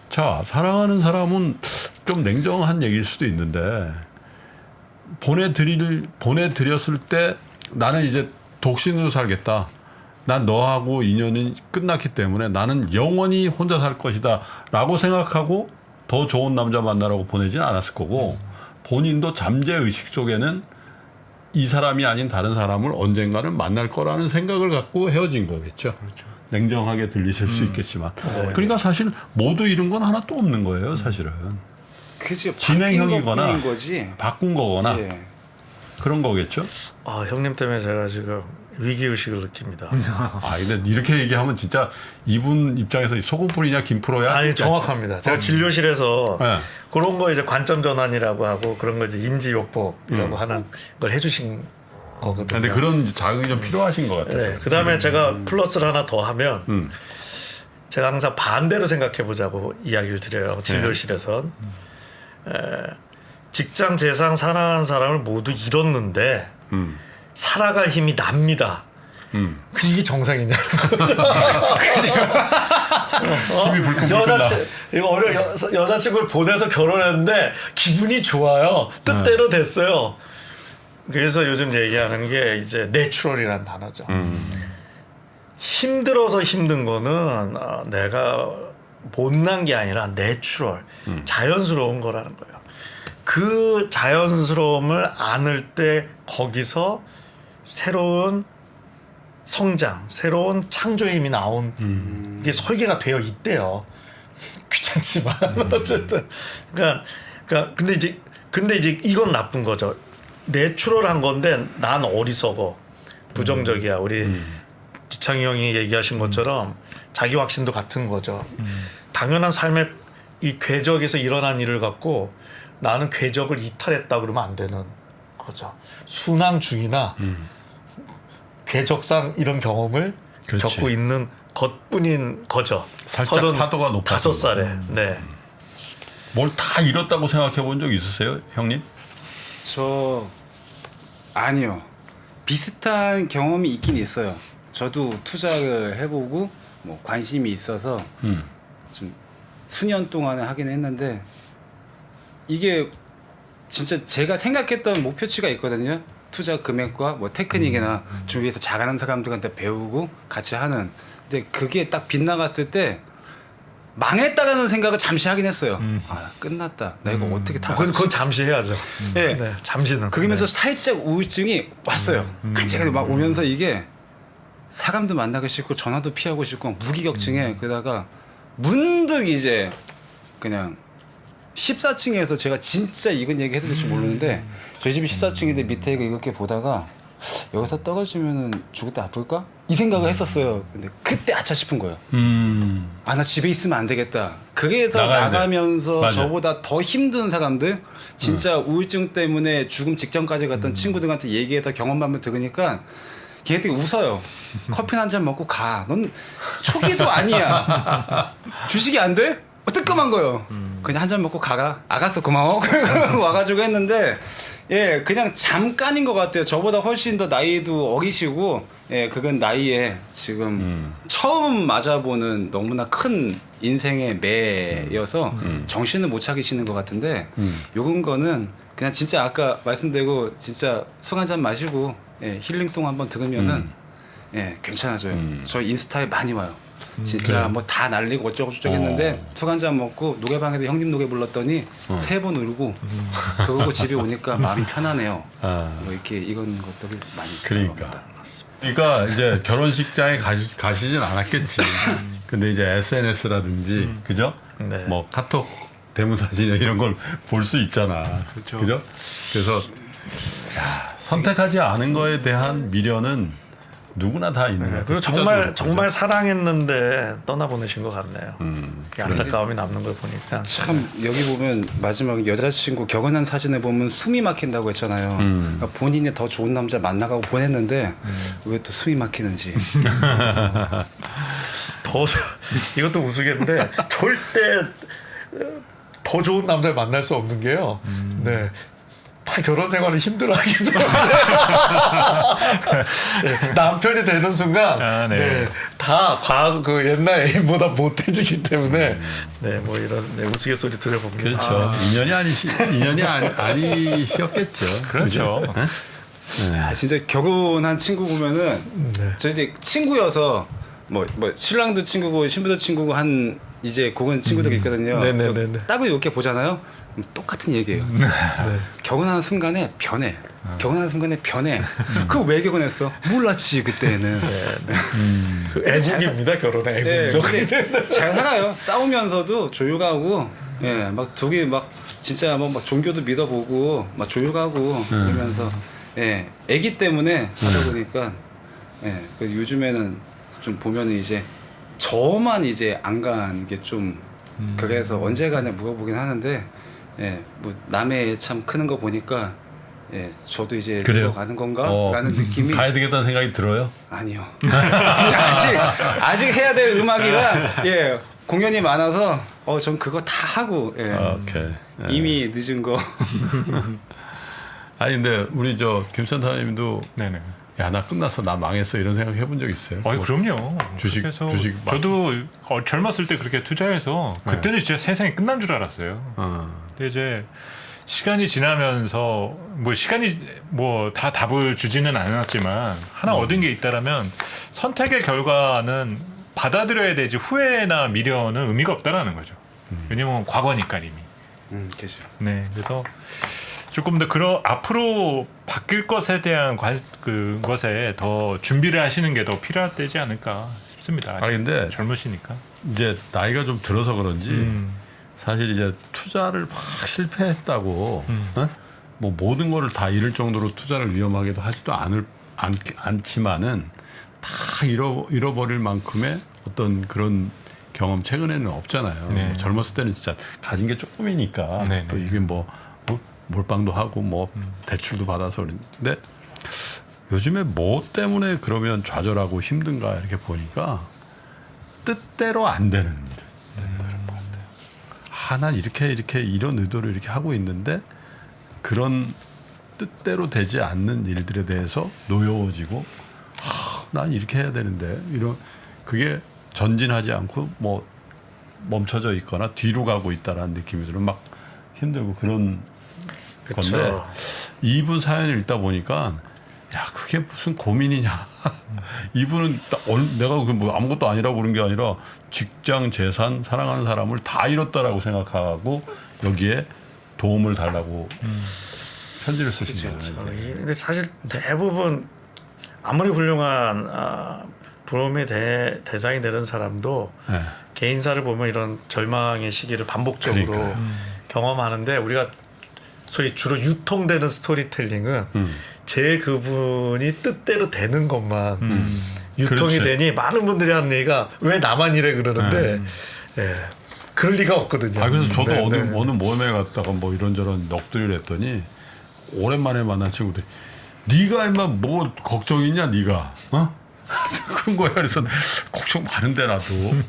자, 사랑하는 사람은 좀 냉정한 얘기일 수도 있는데 보내드렸을 때 나는 이제 독신으로 살겠다. 난 너하고 인연이 끝났기 때문에 나는 영원히 혼자 살 것이다 라고 생각하고 더 좋은 남자 만나라고 보내지는 않았을 거고 본인도 잠재의식 속에는 이 사람이 아닌 다른 사람을 언젠가는 만날 거라는 생각을 갖고 헤어진 거겠죠. 그렇죠. 냉정하게 들리실 수 있겠지만 그러니까 사실 모두 잃은 건 하나도 없는 거예요, 사실은. 그죠. 진행형이거나 거지. 바꾼 거거나 예. 그런 거겠죠. 형님 때문에 제가 지금 위기의식을 느낍니다. 근데 이렇게 얘기하면 진짜 이분 입장에서 소금 뿌리냐 김프로야? 아니 정확합니다. 제가 진료실에서 네. 그런 거 이제 관점 전환이라고 하고 그런 거 이제 인지요법이라고 하는 걸 해주신 거거든요. 근데 그런 자극이 좀 필요하신 것 같아요. 네. 그다음에 제가 플러스를 하나 더 하면 제가 항상 반대로 생각해 보자고 이야기를 드려요. 진료실에선 직장, 재산, 사랑하는 사람을 모두 잃었는데 살아갈 힘이 납니다. 이게 정상이냐는 거죠. 힘이 불끈불끈 나. 여자친구를 보내서 결혼했는데 기분이 좋아요. 뜻대로 됐어요. 그래서 요즘 얘기하는 게 이제 내추럴이라는 단어죠. 힘들어서 힘든 거는 내가 못난 게 아니라 내추럴, 자연스러운 거라는 거예요. 그 자연스러움을 안을 때 거기서 새로운 성장, 새로운 창조의 힘이 나온 이게 설계가 되어 있대요. 귀찮지만 어쨌든 그러니까 근데 이제 이건 나쁜 거죠. 내추럴한 건데 난 어리석어, 부정적이야. 우리 지창이 형이 얘기하신 것처럼 자기 확신도 같은 거죠. 당연한 삶의 이 궤적에서 일어난 일을 갖고 나는 궤적을 이탈했다 그러면 안 되는 거죠. 순항주의나 궤적상 이런 경험을 그렇지. 겪고 있는 것뿐인 거죠. 살짝 파도가 높아서. 5살에. 네. 뭘 다 잃었다고 생각해 본 적 있으세요, 형님? 저 아니요. 비슷한 경험이 있긴 있어요. 저도 투자를 해보고 뭐 관심이 있어서 좀 수년 동안에 하긴 했는데 이게 진짜 제가 생각했던 목표치가 있거든요. 투자 금액과 뭐 테크닉이나 주위에서 잘하는 사람들한테 배우고 같이 하는. 근데 그게 딱 빗나갔을 때 망했다라는 생각을 잠시 하긴 했어요. 아, 끝났다. 나 이거 어떻게 다. 그건 잠시 해야죠. 네. 네, 잠시는. 그러면서 살짝 우울증이 왔어요. 간간히 막 오면서 이게 사람도 만나기 싫고 전화도 피하고 싶고 무기격증에 그러다가 문득 이제 그냥 14층에서 제가 진짜 이건 얘기 해드릴지 모르는데 저희 집이 14층인데 밑에 이렇게 보다가 여기서 떨어지면은 죽을 때 아플까? 이 생각을 했었어요. 근데 그때 아차 싶은 거예요. 아, 나 집에 있으면 안 되겠다. 그래서 나가야 돼. 나가면서 맞아. 저보다 더 힘든 사람들, 진짜 우울증 때문에 죽음 직전까지 갔던 친구들한테 얘기해서 경험담을 들으니까 걔네들이 웃어요. 커피 한 잔 먹고 가. 넌 초기도 아니야. 주식이 안 돼? 뜨끔한 거예요. 그냥 한 잔 먹고 가라. 알았어, 고마워. 와가지고 했는데, 예, 그냥 잠깐인 것 같아요. 저보다 훨씬 더 나이도 어리시고, 예, 그건 나이에 지금 처음 맞아보는 너무나 큰 인생의 매여서 정신을 못 차리시는 것 같은데, 요건 거는 그냥 진짜 아까 말씀드리고 진짜 술 한 잔 마시고, 예, 힐링송 한번 들으면은, 예, 괜찮아져요. 저 인스타에 많이 와요. 진짜 그래요? 뭐 다 날리고 어쩌고저쩌고 했는데 술 한 잔 먹고 노래방에서 형님 노래 불렀더니 3번 울고 그러고 집에 오니까 마음이 편하네요. 뭐 이렇게 이런 것들이 많이 그러니까. 그러니까 이제 결혼식장에 가시진 않았겠지. 근데 이제 SNS라든지 그죠? 네. 뭐 카톡 대문사진 이런 걸 볼 수 있잖아. 그렇죠. 그죠? 그래서 야, 선택하지 않은 거에 대한 미련은 누구나 다 있는 거야. 그리고 정말 사랑했는데 떠나보내신 것 같네요. 안타까움이 남는 걸 보니까. 참 여기 보면 마지막에 여자친구 결혼한 사진을 보면 숨이 막힌다고 했잖아요. 그러니까 본인이 더 좋은 남자 만나가고 보냈는데 왜 또 숨이 막히는지. 이것도 우스갯인데 절대 더 좋은 남자를 만날 수 없는 게요. 네. 다 결혼 생활을 힘들어하기 때문에 네, 남편이 되는 순간 네, 다 과거 그 옛날 애인보다 못해지기 때문에 네, 뭐 이런 우스갯소리 들어봅니다. 그렇죠. 인연이 아니셨겠죠. 그렇죠. 아, 진짜 결혼한 친구 보면은 저희 친구여서 뭐 신랑도 친구고 신부도 친구고 한 이제 그건 친구들이 있거든요. 네네네네. 따로 이렇게 보잖아요. 그럼 똑같은 얘기예요. 결혼하는 순간에 변해. 결혼하는 순간에 변해. 그거 왜 결혼했어? 몰랐지 그때는. 그 애국입니다. 결혼의 네, 애국적. 근데 잘 살아요. 싸우면서도 조용하고, 예, 막 둘이 막 진짜 막 종교도 믿어보고 막 조용하고 그러면서, 예, 애기 때문에 하다 보니까, 예, 그 요즘에는 좀 보면은 이제 저만 이제 안 가는 게 좀 그래서 언제 가냐 물어보긴 하는데, 예, 뭐 남의 참 크는 거 보니까, 예, 저도 이제 그래요? 가는 건가라는 느낌이. 가야 되겠다는 생각이 들어요? 아니요. 아직 해야 될 음악이라 예 공연이 많아서 전 그거 다 하고 예. 오케이. 이미 늦은 거. 아니 근데 우리 저 김 센터님도 네네. 야, 나 끝났어, 나 망했어 이런 생각 해본 적 있어요? 아이 그럼요. 주식 주식 저도 젊었을 때 그렇게 투자해서 그때는 진짜 세상이 끝난 줄 알았어요. 근데 이제 시간이 지나면서 뭐 시간이 뭐 다 답을 주지는 않았지만 하나 얻은 게 있다라면 선택의 결과는 받아들여야 되지 후회나 미련은 의미가 없다라는 거죠. 왜냐면 과거니까 이미. 그죠. 네, 그래서 조금 더 앞으로 바뀔 것에 대한 그것에 더 준비를 하시는 게 더 필요하지 않을까 싶습니다. 아직 근데 젊으시니까. 이제 나이가 좀 들어서 그런지 사실 이제 투자를 막 실패했다고 어? 뭐 모든 거를 다 잃을 정도로 투자를 위험하게도 하지도 않지만은 다 잃어버릴 만큼의 어떤 그런 경험 최근에는 없잖아요. 네. 뭐 젊었을 때는 진짜 가진 게 조금이니까 네, 또 네. 이게 뭐 몰빵도 하고 뭐 대출도 받아서 그런데 요즘에 뭐 때문에 그러면 좌절하고 힘든가 이렇게 보니까 뜻대로 안 되는 일. 난 이렇게 이런 의도로 이렇게 하고 있는데 그런 뜻대로 되지 않는 일들에 대해서 노여워지고 난 이렇게 해야 되는데 이런 그게 전진하지 않고 뭐 멈춰져 있거나 뒤로 가고 있다라는 느낌이 들어 막 힘들고 그런 그쵸. 건데 이분 사연을 읽다 보니까 야 그게 무슨 고민이냐 이분은 내가 뭐 아무것도 아니라고 그런 게 아니라 직장 재산 사랑하는 사람을 다 잃었다라고 생각하고 여기에 도움을 달라고 편지를 쓰신 거예요. 근데 사실 대부분 아무리 훌륭한 부러움의 대상이 되는 사람도 네. 개인사를 보면 이런 절망의 시기를 반복적으로 그러니까요. 경험하는데 우리가 소위 주로 유통되는 스토리텔링은 제 그분이 뜻대로 되는 것만 유통이 그렇지. 되니 많은 분들이 하는 얘기가 왜 나만 이래 그러는데 예, 그럴 리가 없거든요. 그래서 저도 네, 어느 네. 모임에 갔다가 뭐 이런저런 넋두리를 했더니 오랜만에 만난 친구들이 네가 임마 뭐 걱정 있냐 네가 어? 그런 거야. 그래서 걱정 많은데 나도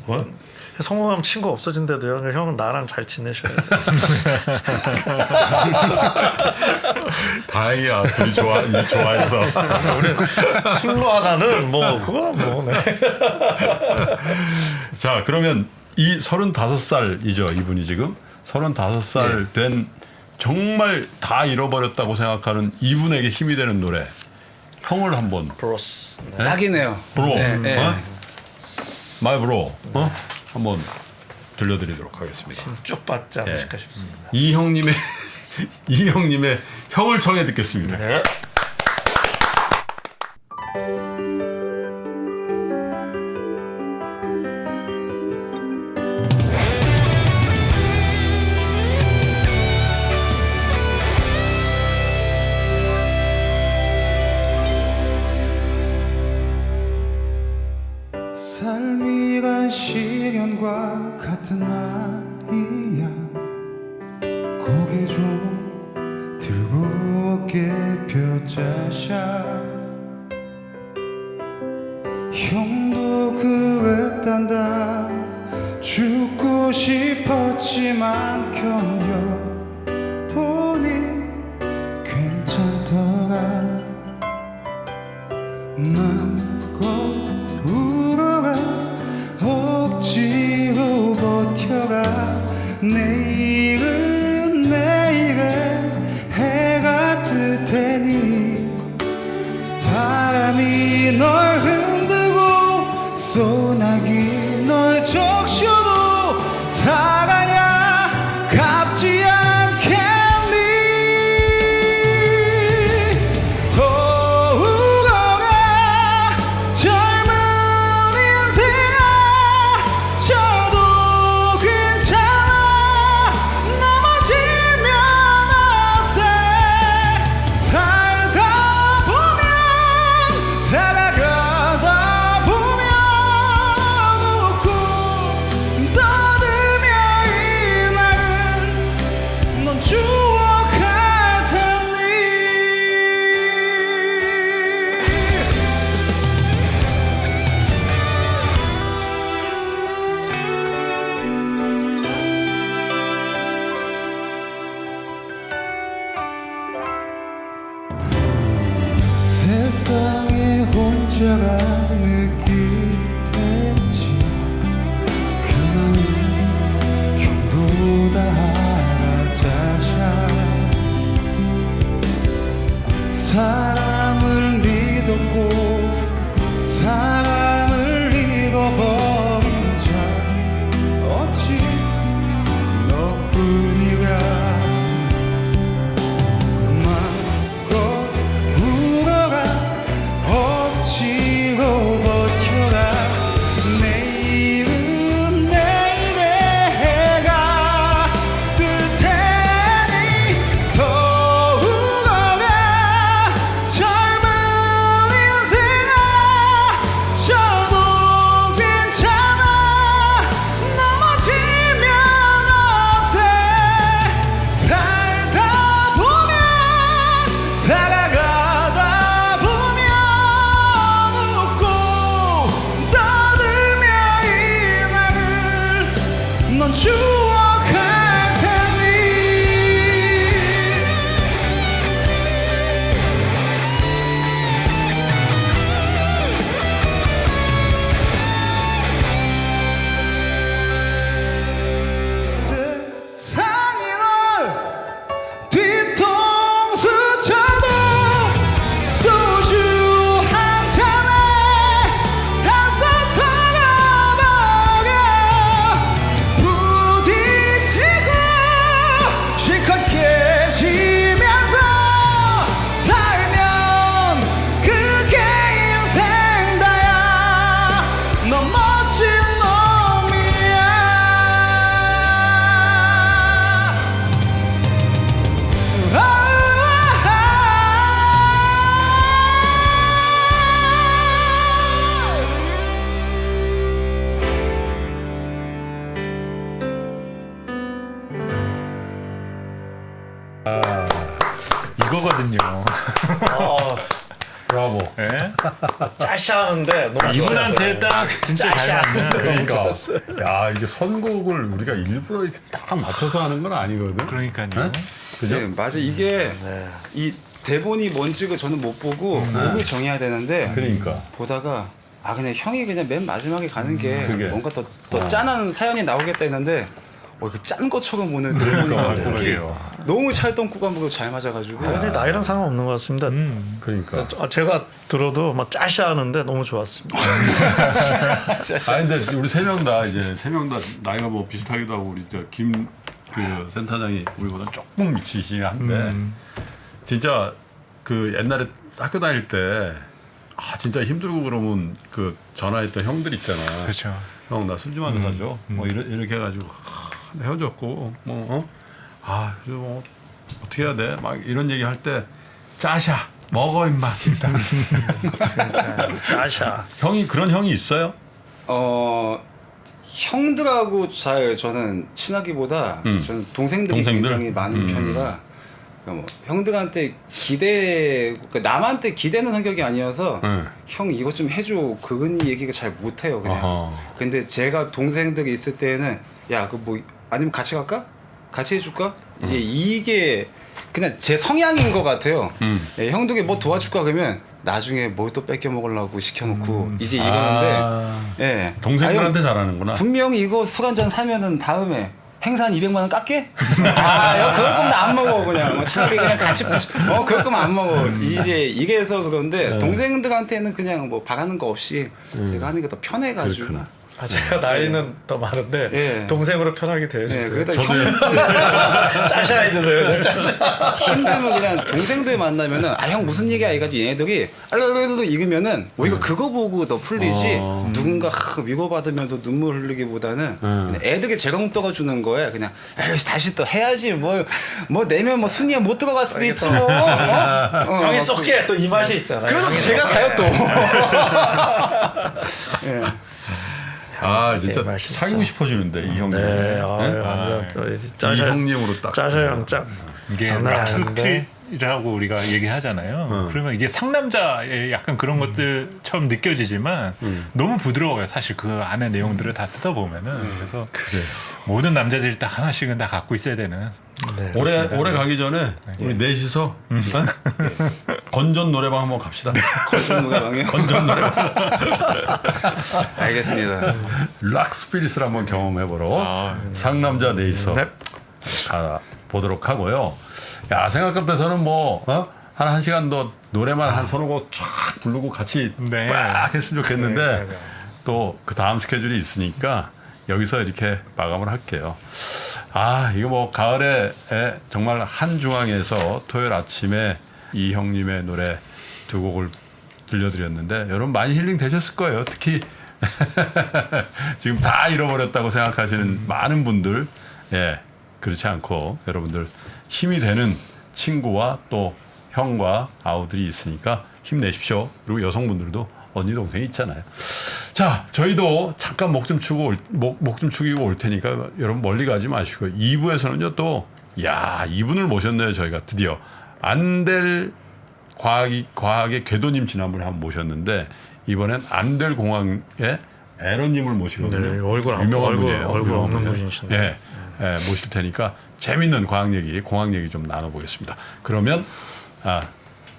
어? 성공하면 친구 없어진대도요. 형은 나랑 잘 지내셔야 돼. 다행이야 둘이 좋아해서. 우리 술로 하나는 뭐 그거는 뭐. 네. 자 그러면 이 35살이죠 이분이 지금 35살 된 정말 다 잃어버렸다고 생각하는 이분에게 힘이 되는 노래 형을 한번 브로스. 네? 딱이네요. 브로 네, 네. 어? 마이 브로 한번 들려드리도록 하겠습니다. 쭉 받지 않으실까 싶습니다. 이 형님의 형을 청해 듣겠습니다. 네. 삶이 간 시간과 같은 말이야 고개 좀 들고 어깨 펴자샤 형도 그랬단다 죽고 싶었지만 견뎌보니 괜찮더라 맘껏 울어라 억지로 버텨라 내일은 해가 뜰 테니 바람이 널 흔들고 소나기 널 적셔도 사랑야 갚지 않겠니 더울어라 젊은 인생아 저도 괜찮아 넘어지면 어때 살다 보면 살아가다 보면 짜샤하는데 너무 이분한테 딱 진짜 잘 맞는. 그러니까 야 이게 선곡을 우리가 일부러 이렇게 딱 맞춰서 하는 건 아니거든. 그러니까요. 네? 그죠? 네, 맞아. 이게 이 대본이 뭔지를 저는 못 보고 곡을 정해야 되는데 그러니까 보다가 그냥 형이 그냥 맨 마지막에 가는 게 그게. 뭔가 더 짠한 사연이 나오겠다 했는데 그 짠 것처럼 오는 대본이가 곡이 그러게요. 너무 찰떡구간으로 잘 맞아가지고 근데 나이랑 상관없는 것 같습니다. 그러니까. 제가 들어도 막 짜샤하는데 너무 좋았습니다. 근데 우리 세 명 다 나이가 뭐 비슷하기도 하고 우리 김 그 센터장이 우리보다 조금 미치시긴 한데 진짜 그 옛날에 학교 다닐 때 진짜 힘들고 그러면 그 전화했던 형들 있잖아. 그렇죠. 형 나 술 좀 한잔 사줘. 뭐 이렇게 해가지고 헤어졌고 그래서 뭐 어떻게 해야 돼? 막 이런 얘기 할 때 짜샤 먹어 임마 일단. 짜샤. 형이 그런 형이 있어요? 형들하고 잘 저는 친하기보다 저는 동생들이 동생들? 굉장히 많은 편이라 그러니까 뭐 형들한테 그러니까 남한테 기대는 성격이 아니어서 형 이것 좀 해줘 그건 얘기가 잘 못해요 그냥. 어허. 근데 제가 동생들이 있을 때는 야 그 뭐 아니면 같이 갈까? 같이 해줄까? 이제 이게 그냥 제 성향인 것 같아요. 예, 형들이 뭐 도와줄까 그러면 나중에 뭘 또 뺏겨 먹으려고 시켜놓고 이제 이러는데 예. 동생들한테 아니, 잘하는구나. 분명히 이거 술 한 잔 사면은 다음에 행사 한 200만 원 깎게? 그럴 거면 안 먹어 그냥 차라리 그냥 같이 그럴 거면 안 먹어 이제 이래서 그런데 동생들한테는 그냥 뭐 바라는 거 없이 제가 하는 게 더 편해가지고 그렇구나. 제가 나이는 더 많은데 예. 동생으로 편하게 대해주세요. 그러다 짜샤 해주세요. 짜샤. 힘들면 그냥 동생들 만나면은 형 무슨 얘기야 해가지고 얘네들이 알랄랄랄 읽으면은 오히려 그거 보고 더 풀리지 누군가 위로받으면서 눈물 흘리기보다는 그냥 애들이 재롱 떠가주는 거에 그냥 에이 다시 또 해야지 뭐 내면 뭐 순위에 못 들어갈 수도 있지 뭐 형이 쏟게 또 이 맛이 있잖아요. 그래서 제가 사요 또 예. 진짜 맛있어. 사귀고 싶어지는데 이 형님. 네, 완전 또 이 짜샤 형님으로 딱. 짜샤 형 짱. 이게 장난 아닌데. 락스트릿이라고 우리가 얘기하잖아요. 그러면 이게 상남자의 약간 그런 것들처럼 느껴지지만 너무 부드러워요. 사실 그 안에 내용들을 다 뜯어보면은 그래서 모든 남자들이 딱 하나씩은 다 갖고 있어야 되는. 네, 올해 가기 전에 우리 넷이서 건전 노래방 한번 갑시다. 건전 노래방이요? 건전 노래방. 알겠습니다. 락스피릿을 한번 경험해보러 상남자 넷이서 네. 가 보도록 하고요. 야 생각 같아서는 뭐 한 시간 더 노래만 한 서너 곡 쫙 부르고 같이 네. 빡 했으면 좋겠는데 또 그 다음 스케줄이 있으니까 여기서 이렇게 마감을 할게요. 이거 뭐 가을에 정말 한중앙에서 토요일 아침에 이 형님의 노래 두 곡을 들려드렸는데 여러분 많이 힐링 되셨을 거예요. 특히 지금 다 잃어버렸다고 생각하시는 많은 분들 그렇지 않고 여러분들 힘이 되는 친구와 또 형과 아우들이 있으니까 힘내십시오. 그리고 여성분들도 언니 동생이 있잖아요. 자, 저희도 잠깐 목 좀 축이고 올 테니까 여러분 멀리 가지 마시고 2부에서는요 또 이분을 모셨네요. 저희가 드디어 안될 과학의 궤도님 지난번에 한번 모셨는데 이번엔 안될 공학의 에러님을 모시거든요. 네, 얼굴 유명한 분이에요. 얼굴 유명한 없는 분이에요. 분이신데. 모실 테니까 재밌는 과학 얘기, 공학 얘기 좀 나눠보겠습니다. 그러면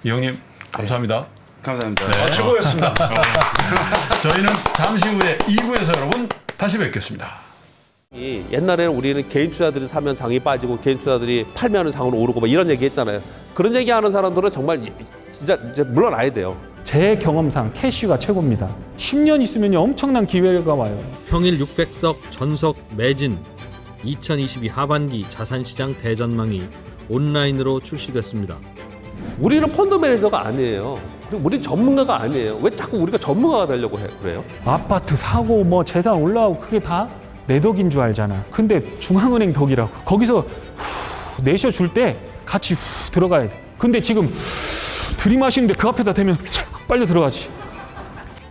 이 형님 감사합니다. 감사합니다. 최고였습니다. 저희는 잠시 후에 2부에서 여러분 다시 뵙겠습니다. 옛날에는 우리는 개인 투자들이 사면 장이 빠지고 개인 투자들이 팔면 장은 오르고 막 이런 얘기 했잖아요. 그런 얘기하는 사람들은 정말 진짜 물러나야 돼요. 제 경험상 캐시가 최고입니다. 10년 있으면 엄청난 기회가 와요. 평일 600석 전석 매진 2022 하반기 자산시장 대전망이 온라인으로 출시됐습니다. 우리는 펀드 매니저가 아니에요. 그리고 우리는 전문가가 아니에요. 왜 자꾸 우리가 전문가가 되려고 그래요? 아파트 사고 뭐 재산 올라오고 그게 다 내 덕인 줄 알잖아. 근데 중앙은행 덕이라고. 거기서 내셔 줄 때 같이 들어가야 돼. 근데 지금 들이마시는데 그 앞에다 대면 빨리 들어가지.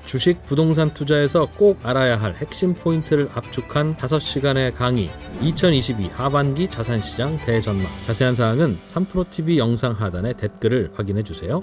주식 부동산 투자에서 꼭 알아야 할 핵심 포인트를 압축한 5시간의 강의 2022 하반기 자산시장 대전망. 자세한 사항은 3프로TV 영상 하단의 댓글을 확인해 주세요.